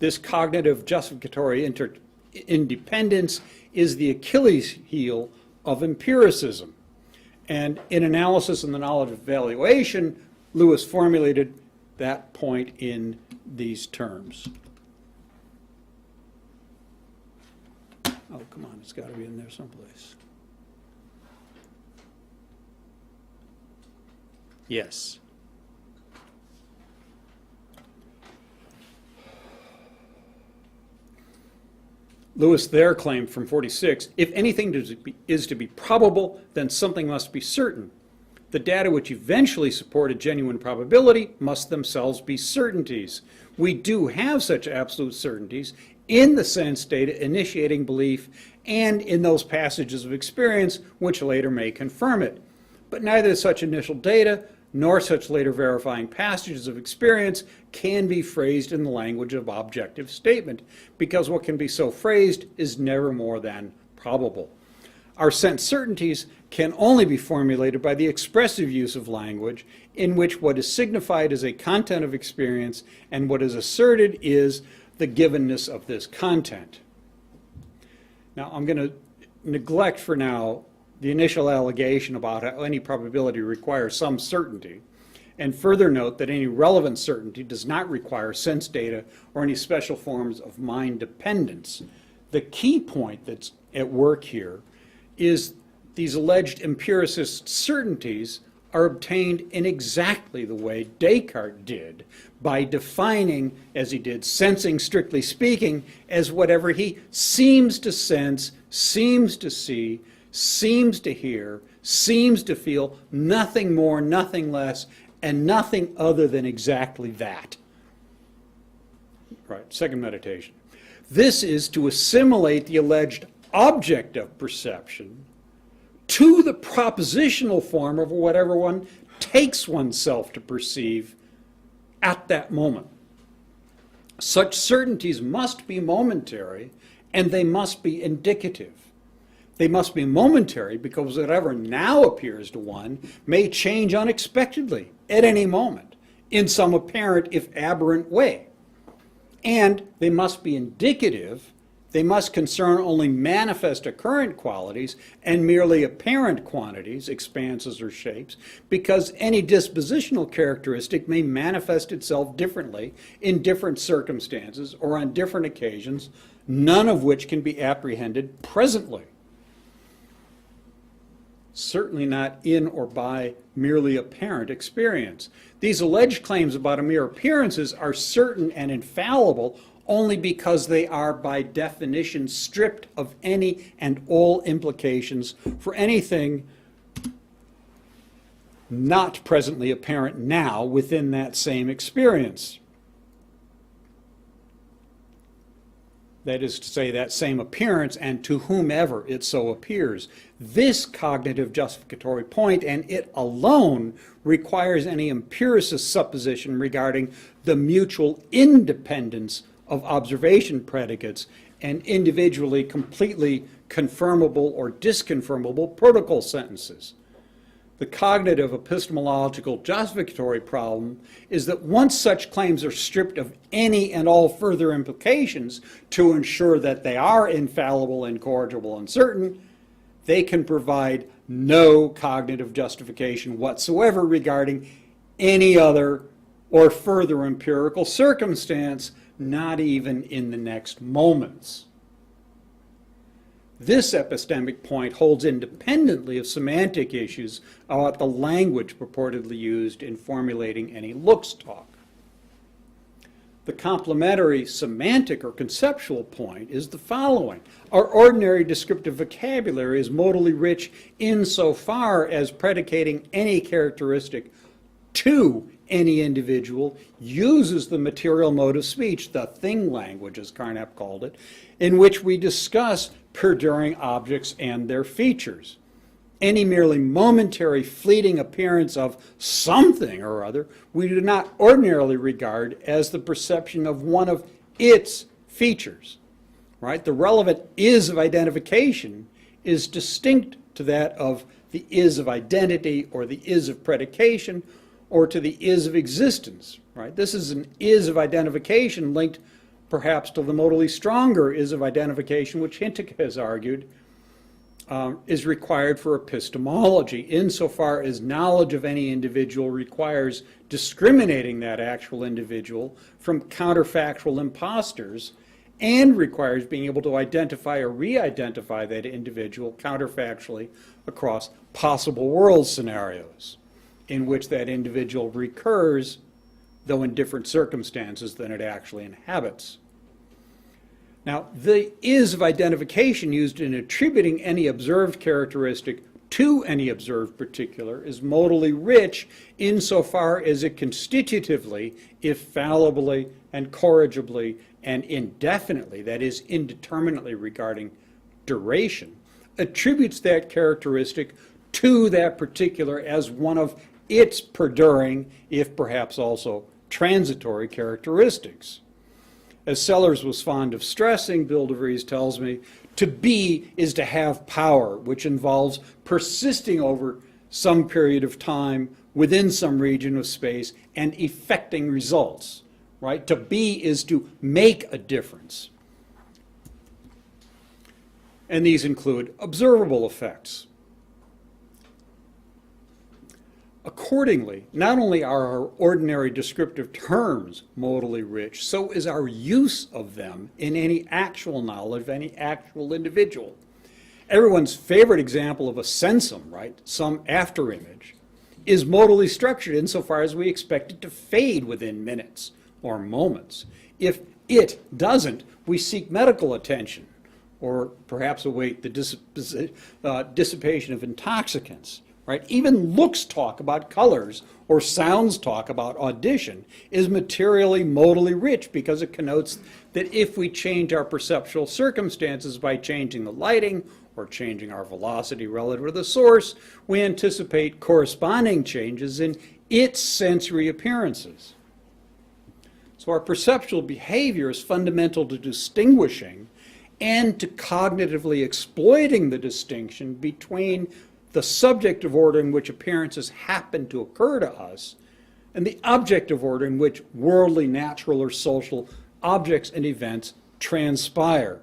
This cognitive justificatory independence is the Achilles heel of empiricism. And in Analysis and the Knowledge of Evaluation, Lewis formulated that point in these terms. Oh, come on, it's got to be in there someplace. Yes. Lewis there claimed from 46, if anything is to be probable, then something must be certain. The data which eventually support a genuine probability must themselves be certainties. We do have such absolute certainties in the sense data initiating belief and in those passages of experience which later may confirm it. But neither such initial data nor such later verifying passages of experience can be phrased in the language of objective statement, because what can be so phrased is never more than probable. Our sense certainties can only be formulated by the expressive use of language, in which what is signified is a content of experience and what is asserted is the givenness of this content. Now, I'm going to neglect for now the initial allegation about how any probability requires some certainty, and further note that any relevant certainty does not require sense data or any special forms of mind dependence. The key point that's at work here is these alleged empiricist certainties are obtained in exactly the way Descartes did, by defining, as he did, sensing strictly speaking as whatever he seems to sense, seems to see, seems to hear, seems to feel, nothing more, nothing less, and nothing other than exactly that. Right, second meditation. This is to assimilate the alleged object of perception to the propositional form of whatever one takes oneself to perceive at that moment. Such certainties must be momentary, and they must be indicative. They must be momentary because whatever now appears to one may change unexpectedly at any moment in some apparent, if aberrant, way. And they must be indicative. They must concern only manifest occurrent qualities and merely apparent quantities, expanses, or shapes, because any dispositional characteristic may manifest itself differently in different circumstances or on different occasions, none of which can be apprehended presently. Certainly not in or by merely apparent experience. These alleged claims about mere appearances are certain and infallible only because they are by definition stripped of any and all implications for anything not presently apparent now within that same experience. That is to say, that same appearance and to whomever it so appears. This cognitive justificatory point, and it alone, requires any empiricist supposition regarding the mutual independence of observation predicates and individually completely confirmable or disconfirmable protocol sentences. The cognitive epistemological justificatory problem is that once such claims are stripped of any and all further implications to ensure that they are infallible, incorrigible, and certain, they can provide no cognitive justification whatsoever regarding any other or further empirical circumstance, not even in the next moments. This epistemic point holds independently of semantic issues about the language purportedly used in formulating any looks talk. The complementary semantic or conceptual point is the following. Our ordinary descriptive vocabulary is modally rich insofar as predicating any characteristic to any individual uses the material mode of speech, the thing language, as Carnap called it, in which we discuss perduring objects and their features. Any merely momentary fleeting appearance of something or other we do not ordinarily regard as the perception of one of its features. Right? The relevant is of identification is distinct to that of the is of identity or the is of predication or to the is of existence. Right? This is an is of identification linked perhaps to the modally stronger is of identification, which Hintic has argued is required for epistemology, insofar as knowledge of any individual requires discriminating that actual individual from counterfactual imposters and requires being able to identify or re-identify that individual counterfactually across possible world scenarios. in which that individual recurs, though in different circumstances than it actually inhabits. Now, the is of identification used in attributing any observed characteristic to any observed particular is modally rich insofar as it constitutively, if fallibly and corrigibly and indefinitely, that is, indeterminately regarding duration, attributes that characteristic to that particular as one of its perduring, if perhaps also transitory, characteristics. As Sellars was fond of stressing, Bill DeVries tells me, to be is to have power, which involves persisting over some period of time within some region of space and effecting results, right? To be is to make a difference. And these include observable effects. Accordingly, not only are our ordinary descriptive terms modally rich, so is our use of them in any actual knowledge of any actual individual. Everyone's favorite example of a sensum, right, some afterimage, is modally structured insofar as we expect it to fade within minutes or moments. If it doesn't, we seek medical attention or perhaps await the dissipation of intoxicants. Right? Even looks talk about colors or sounds talk about audition is materially modally rich because it connotes that if we change our perceptual circumstances by changing the lighting or changing our velocity relative to the source, we anticipate corresponding changes in its sensory appearances. So our perceptual behavior is fundamental to distinguishing and to cognitively exploiting the distinction between the subjective order in which appearances happen to occur to us, and the objective order in which worldly, natural, or social objects and events transpire.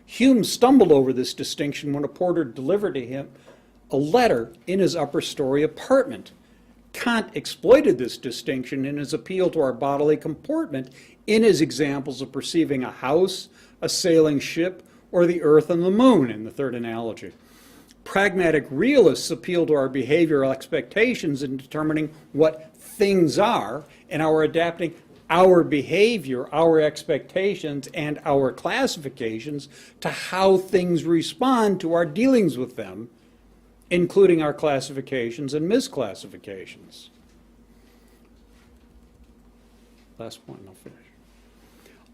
Hume stumbled over this distinction when a porter delivered to him a letter in his upper story apartment. Kant exploited this distinction in his appeal to our bodily comportment in his examples of perceiving a house, a sailing ship, or the earth and the moon in the third analogy. Pragmatic realists appeal to our behavioral expectations in determining what things are, and are adapting our behavior, our expectations, and our classifications to how things respond to our dealings with them, including our classifications and misclassifications. Last point, and I'll finish.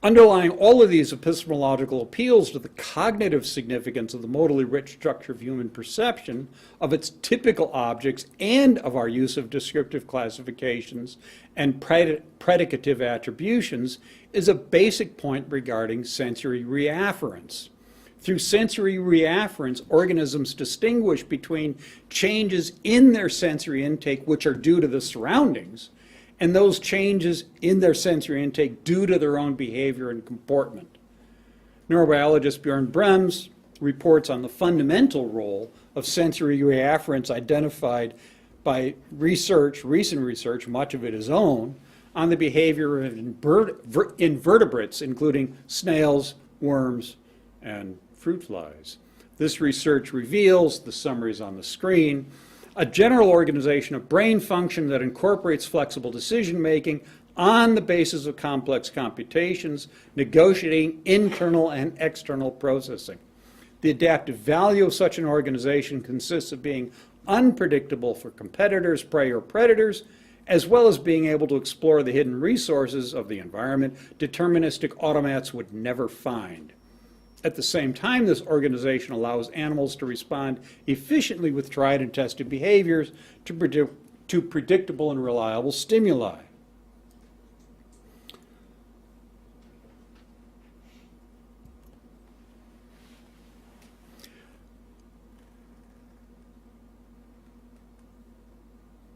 Underlying all of these epistemological appeals to the cognitive significance of the modally rich structure of human perception, of its typical objects, and of our use of descriptive classifications and predicative attributions is a basic point regarding sensory reafference. Through sensory reafference, organisms distinguish between changes in their sensory intake which are due to the surroundings and those changes in their sensory intake due to their own behavior and comportment. Neurobiologist Bjorn Brems reports on the fundamental role of sensory reafference identified by recent research, much of it his own, on the behavior of invertebrates, including snails, worms, and fruit flies. This research reveals, the summaries on the screen, a general organization of brain function that incorporates flexible decision-making on the basis of complex computations, negotiating internal and external processing. The adaptive value of such an organization consists of being unpredictable for competitors, prey, or predators, as well as being able to explore the hidden resources of the environment deterministic automats would never find. At the same time, this organization allows animals to respond efficiently with tried and tested behaviors to predictable and reliable stimuli.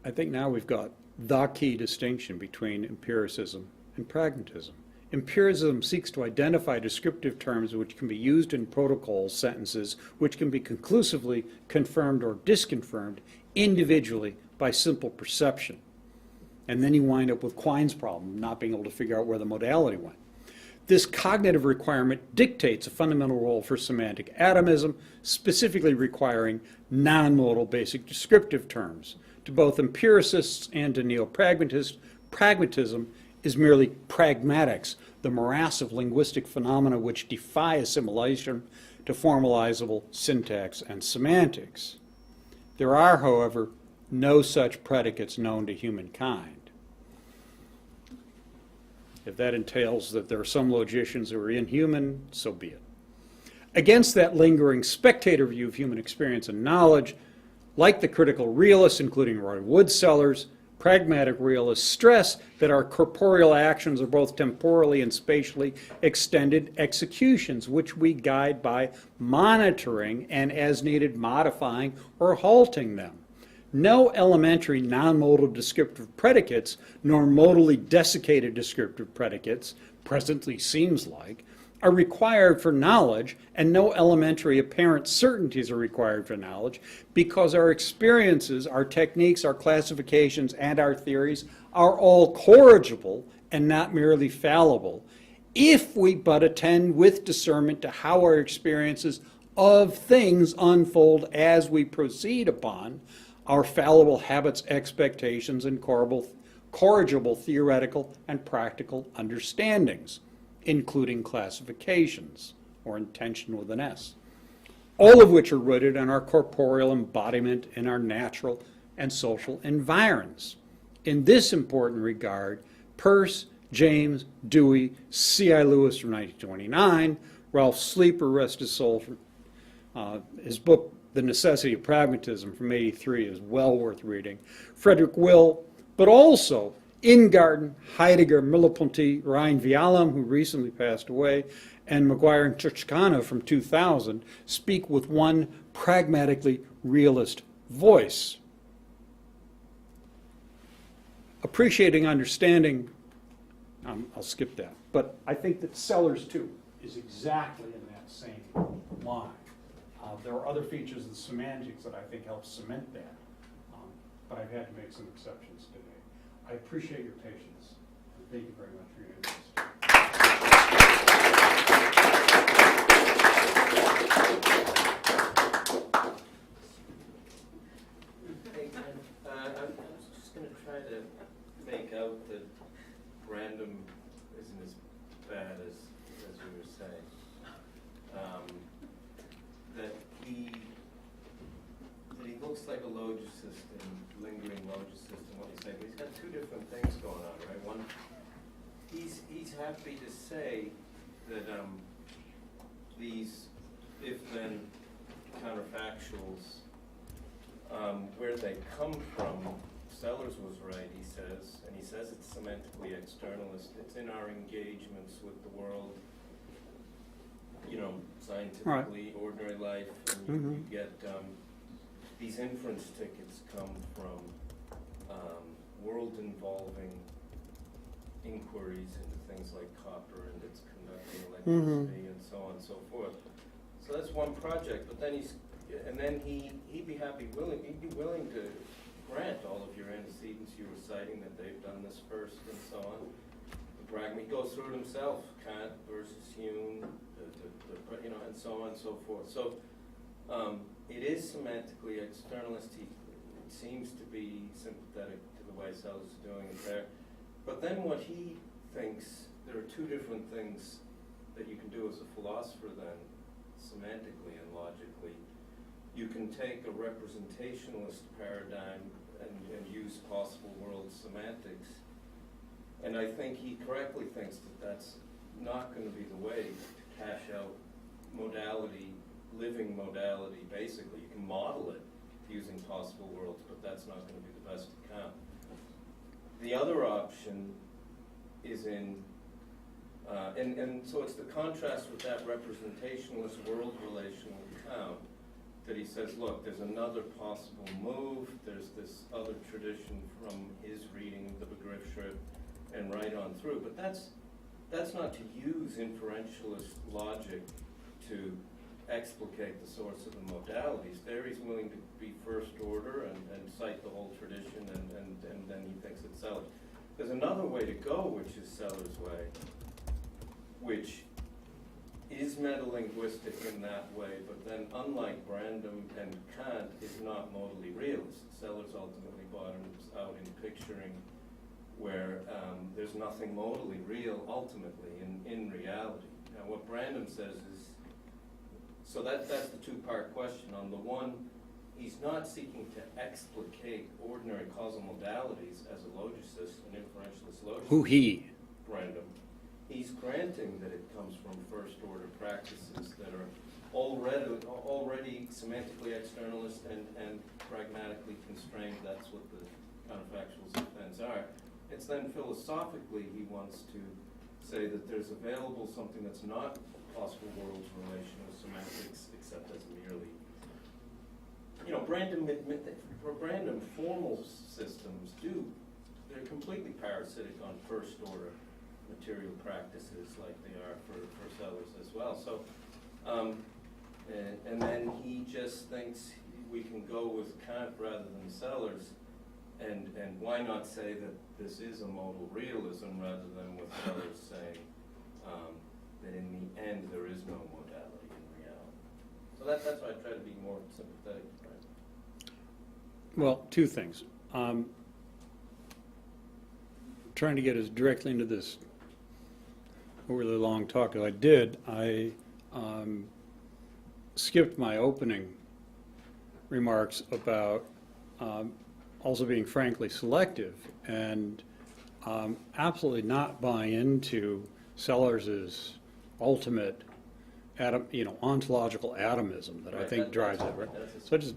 I think now we've got the key distinction between empiricism and pragmatism. Empiricism seeks to identify descriptive terms which can be used in protocol sentences which can be conclusively confirmed or disconfirmed individually by simple perception. And then you wind up with Quine's problem, not being able to figure out where the modality went. This cognitive requirement dictates a fundamental role for semantic atomism, specifically requiring non-modal basic descriptive terms. To both empiricists and to neo-pragmatists, pragmatism is merely pragmatics, the morass of linguistic phenomena which defy assimilation to formalizable syntax and semantics. There are, however, no such predicates known to humankind. If that entails that there are some logicians who are inhuman, so be it. Against that lingering spectator view of human experience and knowledge, like the critical realists, including Roy Wood Sellars, pragmatic realists stress that our corporeal actions are both temporally and spatially extended executions, which we guide by monitoring and, as needed, modifying or halting them. No elementary non-modal descriptive predicates, nor modally desiccated descriptive predicates, presently seems like, are required for knowledge, and no elementary apparent certainties are required for knowledge, because our experiences, our techniques, our classifications, and our theories are all corrigible and not merely fallible, if we but attend with discernment to how our experiences of things unfold as we proceed upon our fallible habits, expectations, and corrigible theoretical and practical understandings, including classifications, or intention with an S, all of which are rooted in our corporeal embodiment in our natural and social environs. In this important regard, Peirce, James, Dewey, C.I. Lewis from 1929, Ralph Sleeper, rest his soul, his book The Necessity of Pragmatism from 1983 is well worth reading, Frederick Will, but also Ingarden, Heidegger, Merleau-Ponty, Ryan Vialem, who recently passed away, and Maguire and Turchkana from 2000 speak with one pragmatically realist voice. Appreciating understanding, I'll skip that, but I think that Sellars too is exactly in that same line. There are other features of the semantics that I think help cement that, but I've had to make some exceptions today. I appreciate your patience. Thank you very much for your interest. Hey, Ken, I was just going to try to make out that random isn't as bad as we were saying. That he looks like a logicist, lingering logicist, and what he's saying. But he's got two different things going on, right? One, he's happy to say that these if-then counterfactuals, where they come from, Sellars was right, he says, and he says it's semantically externalist. It's in our engagements with the world, you know, scientifically, right. Ordinary life, and you get these inference tickets come from world-involving inquiries into things like copper and its conducting electricity and so on and so forth. So that's one project, but then he'd be willing to grant all of your antecedents you were citing, that they've done this first and so on. He goes through it himself, Kant versus Hume, you know, and so on and so forth. So it is semantically externalist. It seems to be sympathetic to the way Sellars is doing it there. But then what he thinks, there are two different things that you can do as a philosopher then, semantically and logically. You can take a representationalist paradigm and use possible world semantics. And I think he correctly thinks that that's not going to be the way to cash out modality, living modality, basically. You can model it using possible worlds, but that's not going to be the best account. The other option is in, and so it's the contrast with that representationalist world relational account that he says, look, there's another possible move, there's this other tradition from his reading of the Begriffsschrift and right on through, but that's not to use inferentialist logic to explicate the source of the modalities. There he's willing to be first order and cite the whole tradition, and then he thinks it's Sellars. There's another way to go, which is Sellars' way, which is metalinguistic in that way, but then unlike Brandom and Kant, is not modally realist. Sellars ultimately bottoms out in picturing where there's nothing modally real ultimately in reality. Now what Brandom says is, so that's the two-part question. On the one, he's not seeking to explicate ordinary causal modalities as a logicist, an inferentialist logicist. Who he? Brandom. He's granting that it comes from first-order practices that are already semantically externalist and pragmatically constrained. That's what the counterfactuals of Fens are. It's then philosophically he wants to say that there's available something that's not possible worlds relational semantics, except as merely, for Brandom, formal systems they're completely parasitic on first order material practices like they are for Sellars as well. So, and then he just thinks we can go with Kant rather than Sellars, and why not say that this is a modal realism rather than with Sellars saying that in the end there is no modality in reality. So that's why I try to be more sympathetic. Right? Well, two things. Trying to get as directly into this really long talk as I did, I skipped my opening remarks about also being frankly selective and absolutely not buying into Sellers's ultimate ontological atomism that I think drives it. Right? So just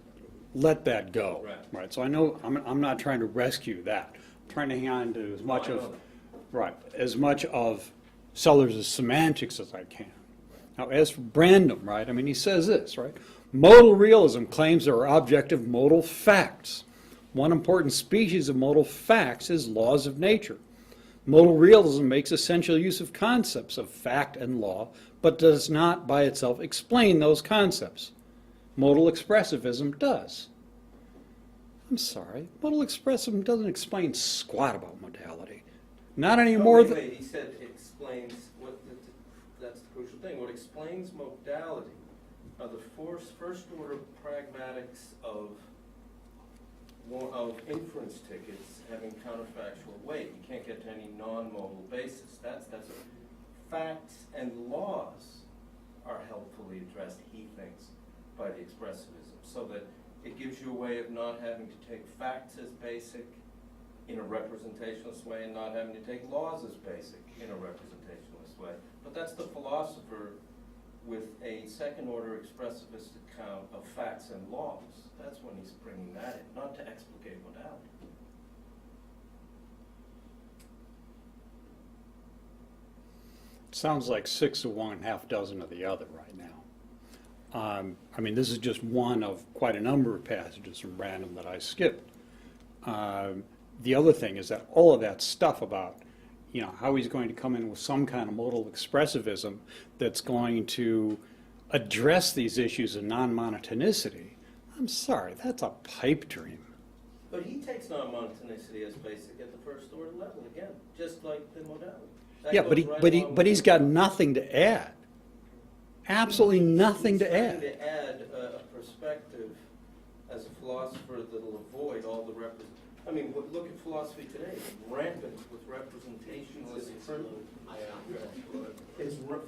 let that go. Right. So I know I'm not trying to rescue that. I'm trying to hang on to as much of Sellars' semantics as I can. Now, as for Brandom, right, I mean, he says this, right? Modal realism claims there are objective modal facts. One important species of modal facts is laws of nature. Modal realism makes essential use of concepts of fact and law, but does not by itself explain those concepts. Modal expressivism does. I'm sorry, modal expressivism doesn't explain squat about modality. Not anymore. Wait, he said explains that's the crucial thing. What explains modality are the first order pragmatics of inference tickets having counterfactual weight. You can't get to any non-modal basis. That's facts and laws are helpfully addressed, he thinks, by the expressivism, so that it gives you a way of not having to take facts as basic in a representationalist way and not having to take laws as basic in a representationalist way. But that's the philosopher with a second-order expressivist account of facts and laws. That's when he's bringing that in, not to explicate modality. Sounds like 6 of one, half dozen of the other right now. I mean, this is just one of quite a number of passages from Brandom that I skipped. The other thing is that all of that stuff about, how he's going to come in with some kind of modal expressivism that's going to address these issues of non-monotonicity, I'm sorry, that's a pipe dream. But he takes non-monotonicity as basic at the first order level again, just like the modality. That Yeah, goes but he's got nothing to add. Absolutely nothing to add. He's trying to add a perspective as a philosopher that'll avoid all the look at philosophy today. It's rampant with representationalist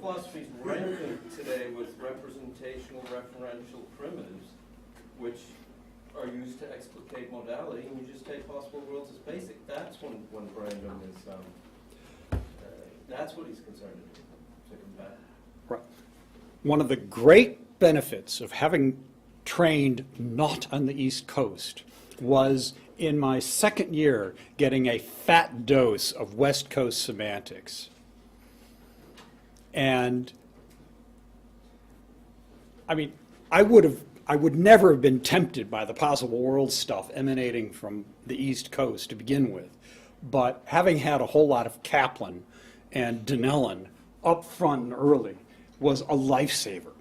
philosophy's rampant today with representational referential primitives, which are used to explicate modality, and you just take possible worlds as basic. That's when Brandom is, that's what he's concerned to combat. Right. One of the great benefits of having trained not on the East Coast was in my second year getting a fat dose of West Coast semantics. And I mean, I would never have been tempted by the possible world stuff emanating from the East Coast to begin with. But having had a whole lot of Kaplan and Donnellan up front and early was a lifesaver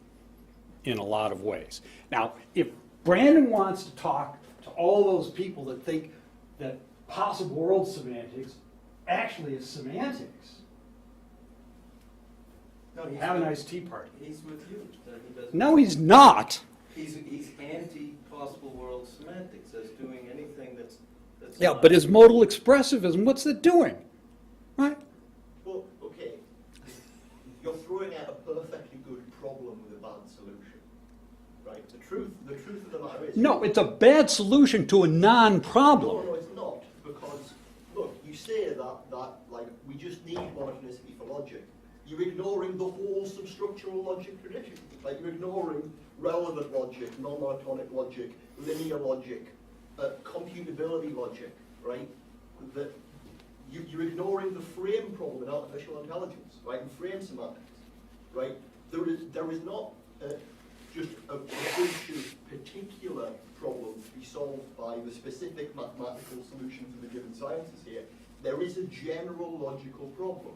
in a lot of ways. Now, if Brandon wants to talk to all those people that think that possible world semantics actually is semantics, No, he's have a with- nice tea party. He's with you. He doesn't. No, he's not. He's anti-possible world semantics, as doing anything that's Yeah, not- but his modal expressivism, what's it doing? Right? Well, okay, you're throwing out a perfectly good problem with a bad solution, right? The truth of the matter is... No, it's a bad solution to a non-problem. No, it's not, because, look, you say that, like, we just need monotonicity for logic. You're ignoring the whole substructural logic tradition. Like, you're ignoring relevant logic, non-monotonic logic, linear logic, computability logic, right? That you're ignoring the frame problem in artificial intelligence, right? And frame semantics, right? There is not just a bunch of particular problems to be solved by the specific mathematical solutions of the given sciences here. There is a general logical problem.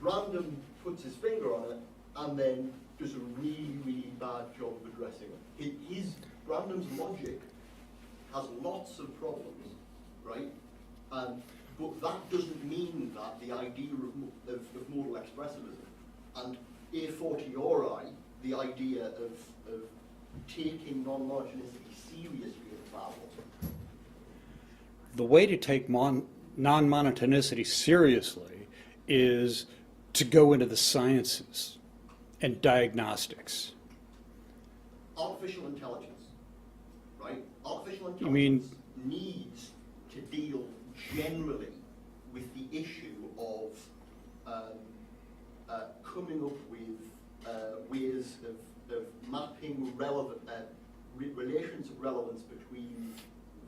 Brandon puts his finger on it and then does a really, really bad job of addressing it. Brandon's logic has lots of problems, right? But that doesn't mean that the idea of modal expressivism and a fortiori, the idea of taking non-monotonicity seriously as a problem. The way to take non-monotonicity seriously is to go into the sciences and diagnostics. Artificial intelligence, right? Artificial You mean- intelligence needs to deal generally with the issue of coming up with ways of mapping relations of relevance between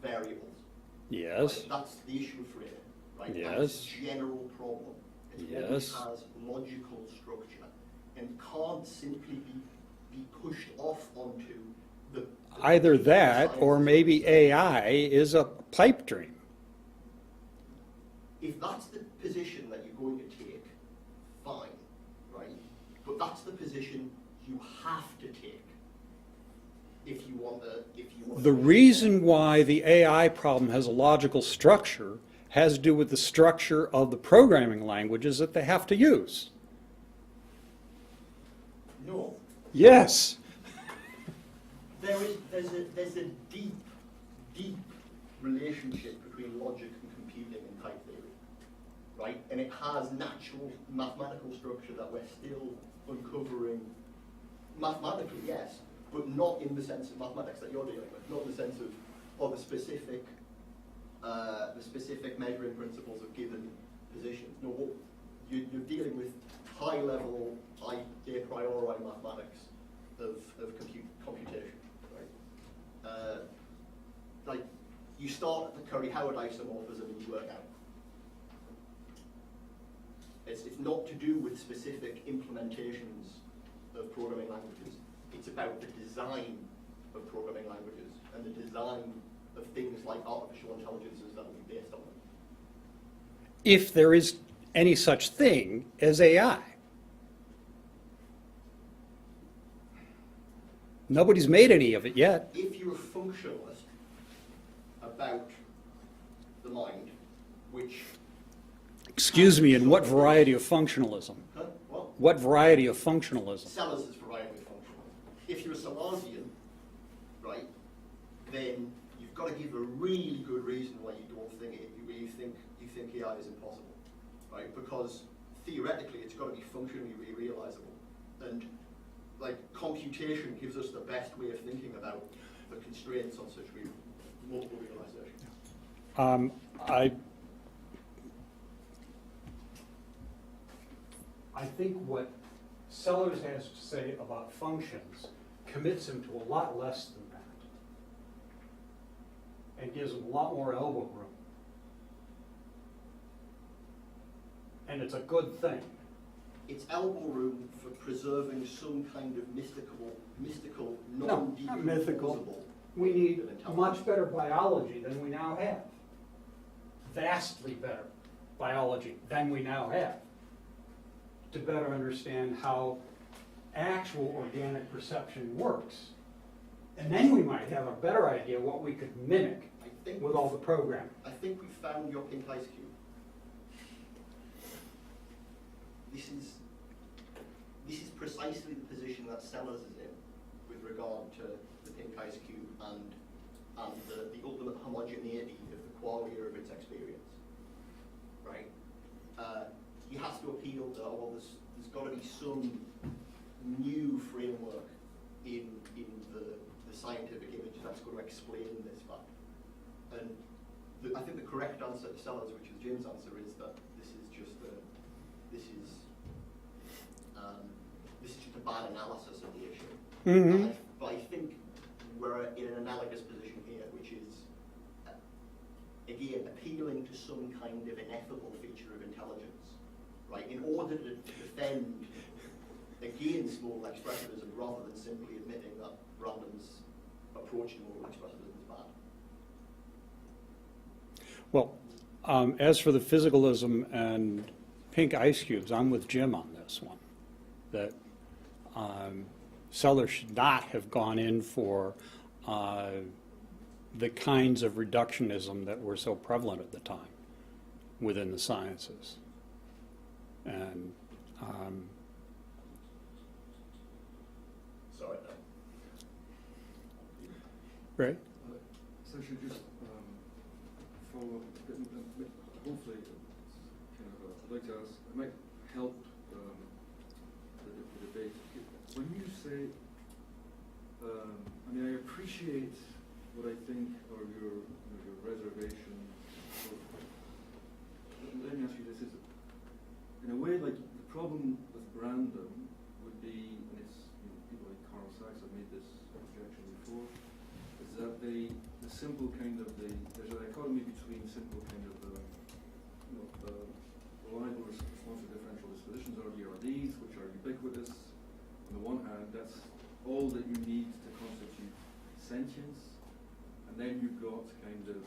variables. Yes. Right? That's the issue of framing, right? Yes. That's a general problem. It's one which Yes. has logical structure and can't simply be pushed off onto the Either that or sciences maybe themselves. AI is a pipe dream. If that's the position that you're going to take, fine, right? But that's the position you have to take if you want to. The reason why the AI problem has a logical structure has to do with the structure of the programming languages that they have to use. No, Yes. there's a deep relationship between logic and computing and type theory, right? And it has natural mathematical structure that we're still uncovering. Mathematically, yes, but not in the sense of mathematics that you're dealing with, not in the sense of the specific measuring principles of given positions. No, you're dealing with high-level, a priori mathematics of computation, right? Like, you start at the Curry-Howard isomorphism and you work out. It's not to do with specific implementations of programming languages. It's about the design of programming languages and the design of things like artificial intelligences that will be based on them. If there is any such thing as AI. Nobody's made any of it yet. If you're a functionalist about the mind, which... Excuse me, in what variety of functionalism? Huh? What? What variety of functionalism? Sellars is variety of functionalism. If you're a Sellarsian, right, then you've got to give a really good reason why you don't think it, where you think AI is impossible, right? Because theoretically it's got to be functionally realizable, and like computation gives us the best way of thinking about the constraints on such multiple realization. I think what Sellars has to say about functions commits him to a lot less than that and gives him a lot more elbow room. And it's a good thing. It's elbow room for preserving some kind of mystical, No, non-decomposable. not mythical. We need much better biology than we now have. Vastly better biology than we now have, to better understand how actual organic perception works. And then we might have a better idea what we could mimic I think with all the programming. I think we found your pink ice cube. this is precisely the position that Sellars is in with regard to the pink ice cube and the ultimate homogeneity of the qualia of its experience, right? He has to appeal to, oh, well, there's got to be some new framework in the scientific image that's going to explain this fact. And I think the correct answer to Sellars, which is Jim's answer, is that this is just a bad analysis of the issue. Mm-hmm. But I think we're in an analogous position here, which is, again, appealing to some kind of ineffable feature of intelligence, right? In order to defend against modal expressivism rather than simply admitting that Brandon's approach to modal expressivism is bad. Well, as for the physicalism and pink ice cubes, I'm with Jim on this one. That Sellars should not have gone in for the kinds of reductionism that were so prevalent at the time within the sciences. And Sorry, right? So I should just follow up a bit, hopefully, kind of, I'd like to ask, it might help the debate. When you say, I mean, I appreciate what I think are your reservations. Let me ask you this: is in a way, like the problem with Brandon would be, and it's people like Carl Sachs have made this objection before, is that the simple kind of there's a dichotomy between simple kind of reliable responsive differential dispositions, or DRDs, which are ubiquitous. On the one hand, that's all that you need to constitute sentience, and then you've got kind of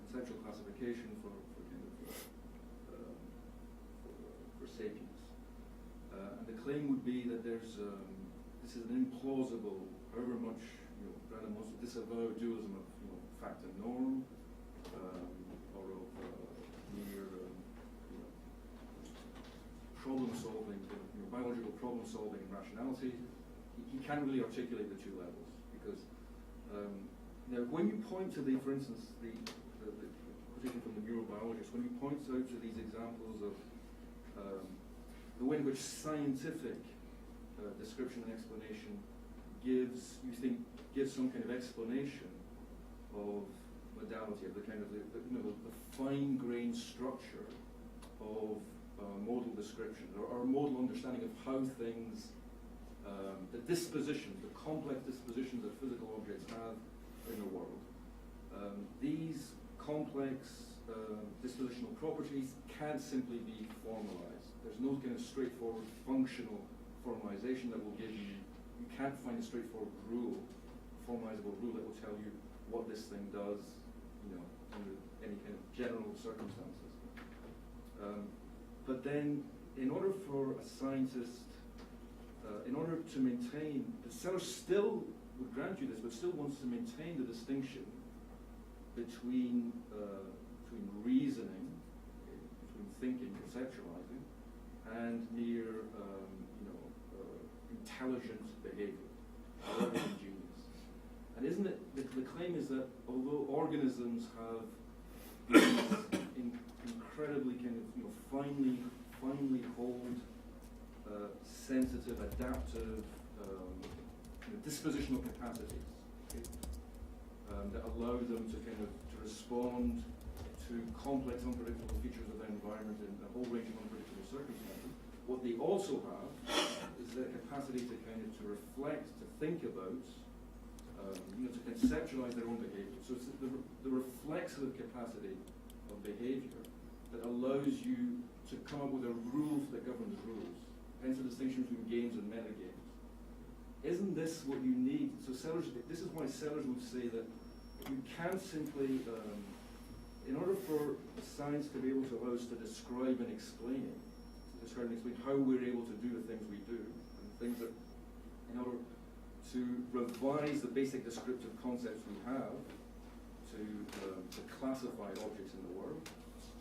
conceptual classification for kind of for sapience. And the claim would be that there's this is an implausible, however much Brandon wants to disavow dualism of fact and norm, or of mere problem solving, biological problem solving and rationality. He can't really articulate the two levels because now when you point to for instance, the quotation from the neurobiologist, when you point out to these examples of the way in which scientific description and explanation gives some kind of explanation of modality, of the kind of the fine-grained structure of modal description, or modal understanding of how things, the dispositions, the complex dispositions that physical objects have in the world. These complex dispositional properties can't simply be formalized. There's no kind of straightforward functional formalization that will give you can't find a straightforward rule, formalizable rule that will tell you what this thing does, under any kind of general circumstances. But then, in order for a scientist, in order to maintain, Sellars still would grant you this, but still wants to maintain the distinction between reasoning, between thinking, conceptualizing, and mere, intelligent behavior, rather than genius. And isn't it, the claim is that although organisms have these incredibly kind of, finely honed, sensitive, adaptive, dispositional capacities, okay, that allow them to kind of to respond to complex, unpredictable features of their environment in a whole range of unpredictable circumstances. What they also have is the capacity to kind of to reflect, to think about, to conceptualize their own behavior. So it's the reflexive capacity of behavior that allows you to come up with a rule that governs rules. Hence the distinction between games and metagames. Isn't this what you need? So Sellars, this is why Sellars would say that you can't simply, in order for science to be able to allow us to describe and explain how we're able to do the things we do, and things that, in order to revise the basic descriptive concepts we have to classify objects in the world,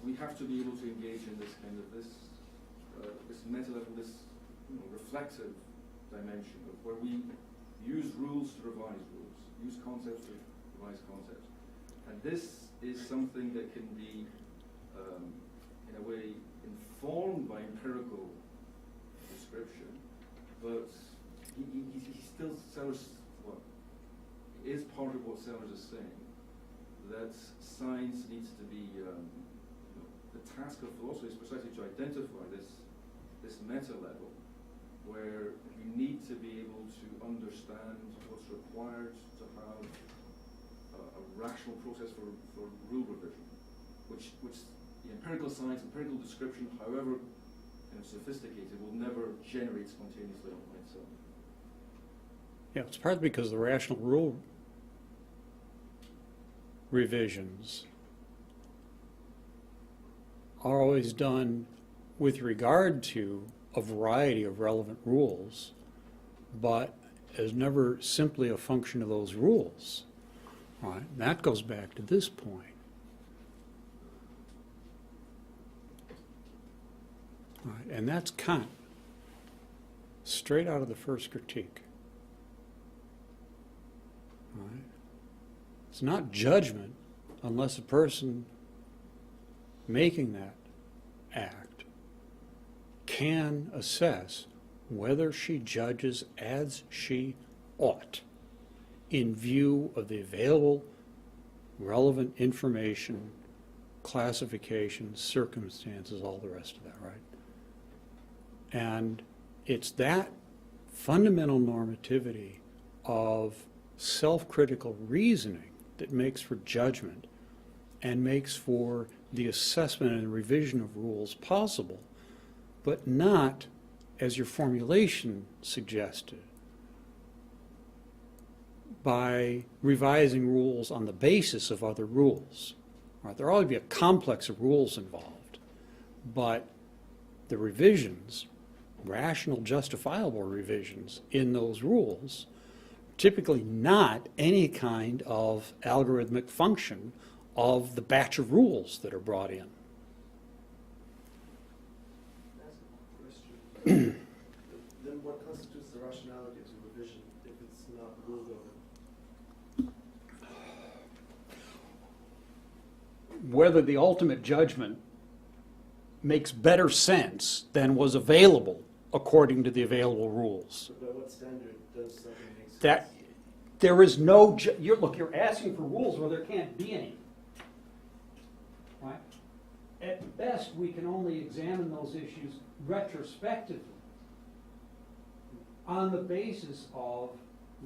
we have to be able to engage in this kind of this meta level, this reflexive dimension of where we use rules to revise rules, use concepts to revise concepts. And this is something that can be, in a way, informed by empirical description, but he still, Sellars, well, is part of what Sellars is saying, that science needs to be, the task of philosophy is precisely to identify this meta level, where you need to be able to understand what's required to have a rational process for rule revision, which the empirical science, empirical description, however sophisticated, will never generate spontaneously on itself. Yeah, it's partly because the rational rule revisions are always done with regard to a variety of relevant rules, but as never simply a function of those rules. Right? That goes back to this point. Right? And that's Kant, straight out of the first critique. Right? It's not judgment unless a person making that act can assess whether she judges as she ought in view of the available relevant information, classifications, circumstances, all the rest of that, right? And it's that fundamental normativity of self-critical reasoning that makes for judgment and makes for the assessment and revision of rules possible, but not, as your formulation suggested, by revising rules on the basis of other rules. Right? There ought to be a complex of rules involved, but the revisions, rational, justifiable revisions in those rules, typically not any kind of algorithmic function of the batch of rules that are brought in. That's a question. Then what constitutes the rationality of the revision if it's not rule-driven? Whether the ultimate judgment makes better sense than was available according to the available rules. So by what standard does something make sense? That there is no, look, you're asking for rules where there can't be any. Right? At best, we can only examine those issues retrospectively on the basis of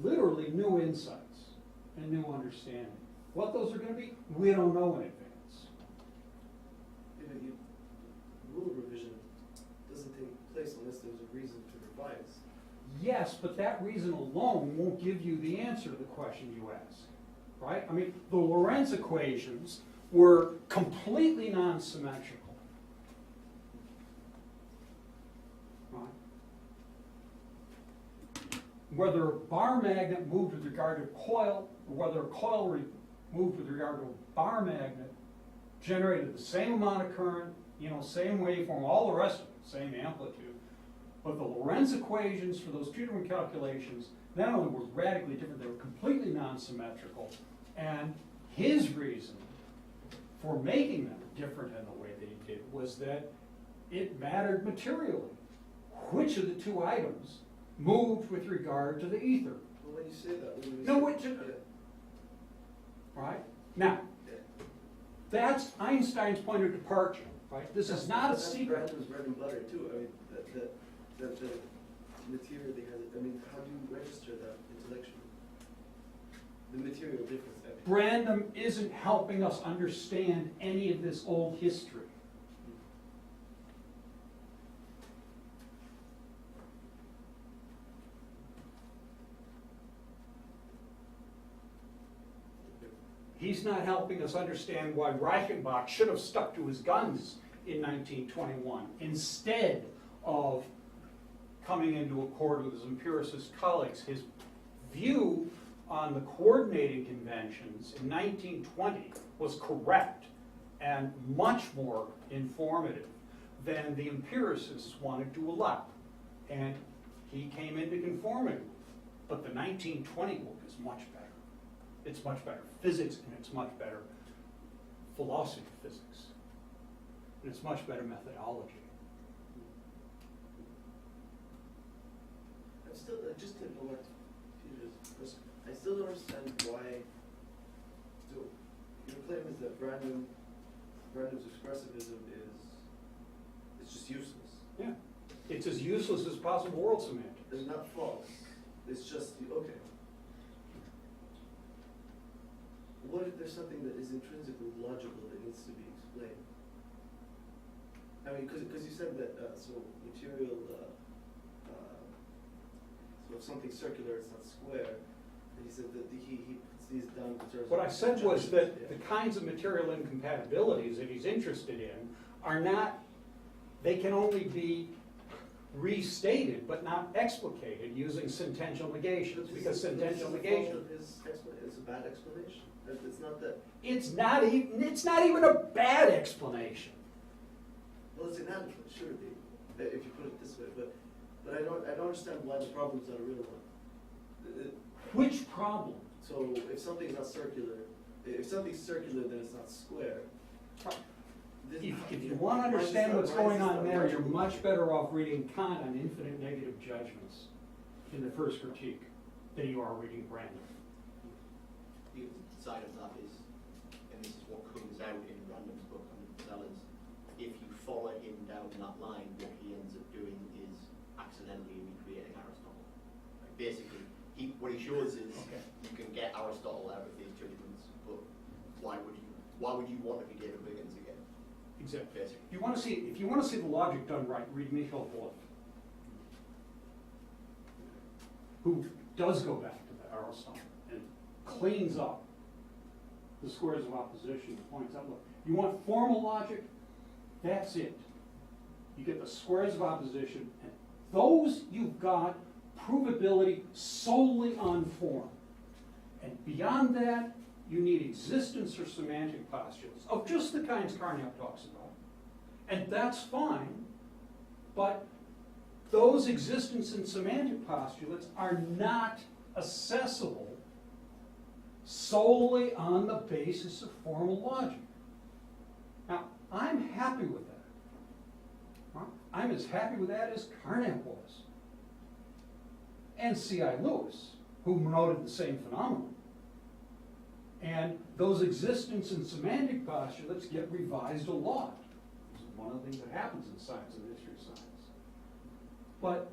literally new insights and new understanding. What those are going to be, we don't know in advance. Rule revision doesn't take place unless there's a reason to revise. Yes, but that reason alone won't give you the answer to the question you ask, right? I mean, the Lorentz equations were completely non-symmetrical, right? Whether a bar magnet moved with regard to a coil, or whether a coil moved with regard to a bar magnet, generated the same amount of current, same waveform, all the rest of it, same amplitude. But the Lorentz equations for those two different calculations not only were radically different, they were completely non-symmetrical. And his reason for making them different in the way that he did was that it mattered materially which of the two items moved with regard to the ether. Well, when you say that, No, wait, right? Now, that's Einstein's point of departure, right? This is not a secret. That's Brandon's bread and butter too. I mean, the material they had. I mean, how do you register that intellectually? The material difference. I mean. Brandon isn't helping us understand any of this old history. He's not helping us understand why Reichenbach should have stuck to his guns in 1921 instead of coming into accord with his empiricist colleagues. His view on the coordinating conventions in 1920 was correct and much more informative than the empiricists wanted to allow. And he came into conformity. But the 1920 book is much better. It's much better physics, and it's much better philosophy of physics. And it's much better methodology. I'm still, just to go back to Peter's question, I still don't understand why, so, your claim is that Brandon's expressivism is just useless. Yeah. It's as useless as possible world semantics. It's not false, it's just, okay. What if there's something that is intrinsically logical that needs to be explained? I mean, because you said that, so material, so if something's circular, it's not square. And he said that he puts these down in terms of. What I said was that yeah. the kinds of material incompatibilities that he's interested in are not, they can only be restated but not explicated using sentential negations, because sentential negation. It's a bad explanation. It's not that. It's not even a bad explanation. Well, it's inadequate, surely, if you put it this way. But I don't understand why the problem's not a real one. Which problem? So if something's not circular, if something's circular, then it's not square. If you want to understand what's going on there, you're much better off reading Kant on infinite negative judgments in the first critique than you are reading Brandon. The other side of that is, and this is what comes out in Brandon's book on Sellars, if you follow him down that line, what he ends up doing is accidentally recreating Aristotle. Like basically, what he shows is you can get Aristotle out of these judgments, but why would you want to be David Wiggins again? Exactly. Basically. If you want to see the logic done right, read Michael Wolff, who does go back to the Aristotle and cleans up the squares of opposition and points out, look, you want formal logic? That's it. You get the squares of opposition, and those you've got provability solely on form. And beyond that, you need existence or semantic postulates of just the kinds Carnap talks about. And that's fine, but those existence and semantic postulates are not accessible solely on the basis of formal logic. Now, I'm happy with that. I'm as happy with that as Carnap was. And C.I. Lewis, who noted the same phenomenon. And those existence and semantic postulates get revised a lot. This is one of the things that happens in science and the history of science. But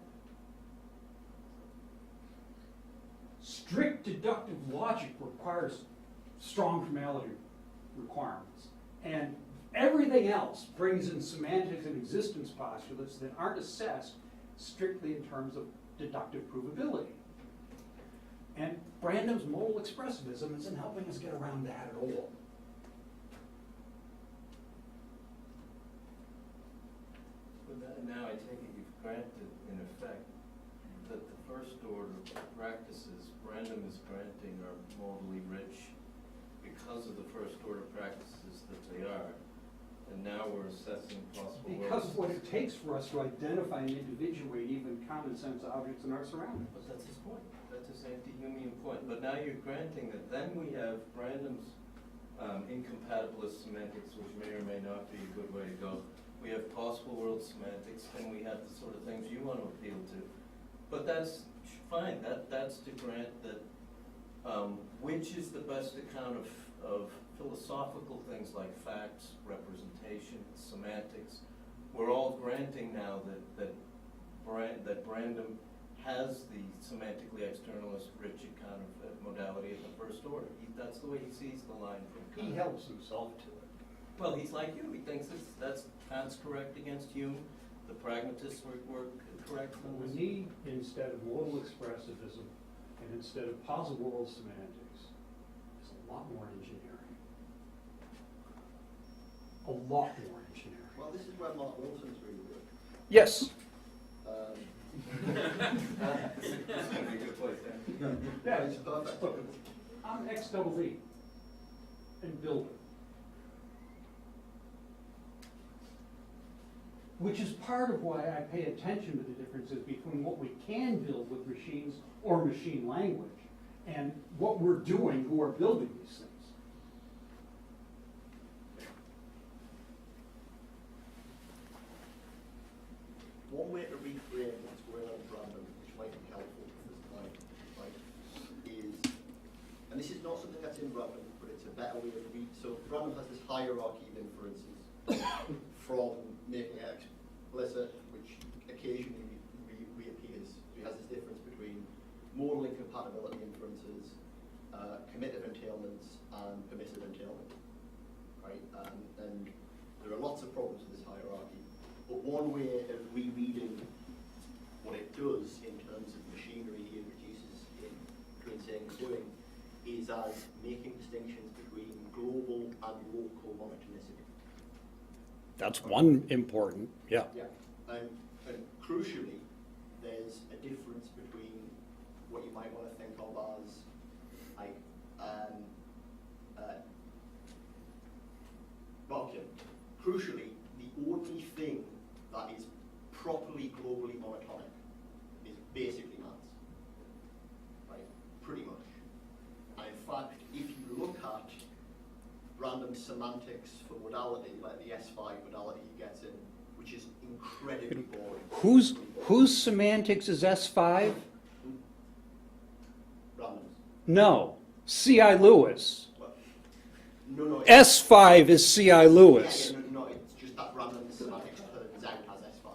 strict deductive logic requires strong formality requirements. And everything else brings in semantics and existence postulates that aren't assessed strictly in terms of deductive provability. And Brandon's modal expressivism isn't helping us get around that at all. But now I take it you've granted, in effect, that the first order practices Brandon is granting are modally rich because of the first order practices that they are. And now we're assessing possible Because of worlds. what it takes for us to identify and individuate even common sense objects in our surroundings. But that's his point. That's his anti-Humean point. But now you're granting that then we have Brandon's incompatibilist semantics, which may or may not be a good way to go. We have possible world semantics, and we have the sort of things you want to appeal to. But that's fine. That's to grant that which is the best account of philosophical things like facts, representation, semantics. We're all granting now that Brandon has the semantically externalist rich account of modality at the first order. That's the way he sees the line from Kant. He helps himself to it. Well, he's like you. He thinks that's Kant's correct against Hume. The pragmatists were correct. What we need, instead of modal expressivism and instead of possible world semantics, is a lot more engineering. A lot more engineering. Well, this is where Mark Wilson's really good. Yes. This is going to be a good place, Dan. Yeah, It's perfect. look, I'm XEE and builder. which is part of why I pay attention to the differences between what we can build with machines or machine language and what we're doing who are building these things. One way to reframe what's going on with Brandon, which might be helpful at this point, right, is, and this is not something that's in Brandon, but it's a better way of read. So Brandon has this hierarchy of inferences from making it explicit, which occasionally reappears. So he has this difference between modal incompatibility inferences, committed entailments, and permissive entailment, right? And there are lots of problems with this hierarchy. But one way of rereading what it does in terms of machinery here reduces in between saying and doing is as making distinctions between global and local monotonicity. That's one important, yeah. Yeah. And crucially, there's a difference between what you might want to think of as like crucially, the only thing that is properly globally monotonic is basically maths, right? Pretty much. And in fact, if you look at random semantics for modality, like the S5 modality he gets in, which is incredibly boring. Whose semantics is S5? Randoms. No, C.I. Lewis. Well, no, S5 is C.I. Lewis. Yeah, no, it's just that random semantics turns out as S5.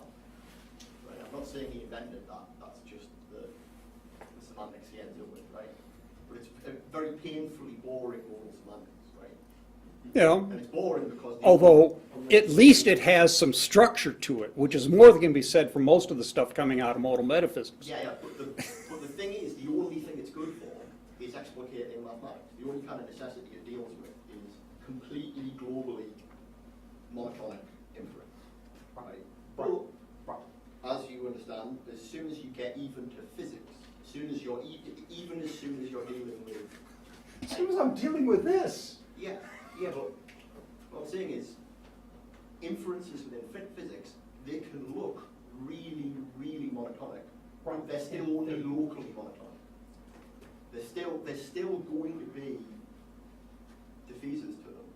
Right? I'm not saying he invented that, that's just the semantics he ends up with, right? But it's a very painfully boring modal semantics, right? Yeah. And it's boring because... Although, at least it has some structure to it, which is more than can be said for most of the stuff coming out of modal metaphysics. Yeah, but the thing is, the only thing it's good for is explicating mathematics. The only kind of necessity it deals with is completely globally monotonic inference, right? But, as you understand, as soon as you get even to physics, as soon as you're even as soon as you're dealing with... As soon as I'm dealing with this. Yeah, but what I'm saying is, inferences within physics, they can look really, really monotonic, but they're still only locally monotonic. There's still going to be diffeasors to them.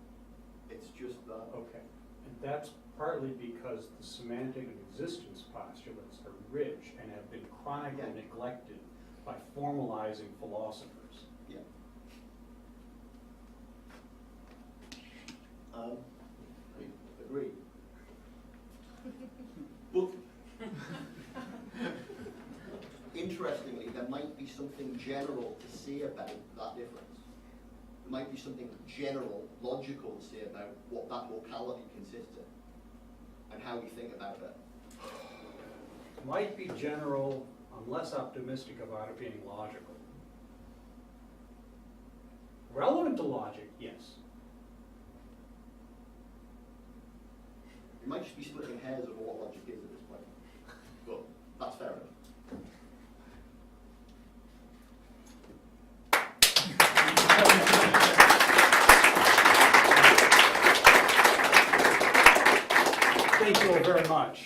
It's just that. Okay, and that's partly because the semantic and existence postulates are rich and have been chronically neglected by formalizing philosophers. Yeah. Agree. But interestingly, there might be something general to say about that difference. There might be something general, logical to say about what that locality consists in and how we think about it. Might be general, I'm less optimistic about it being logical. Relevant to logic, yes. You might just be splitting hairs over what logic is at this point. But that's fair enough. Thank you all very much.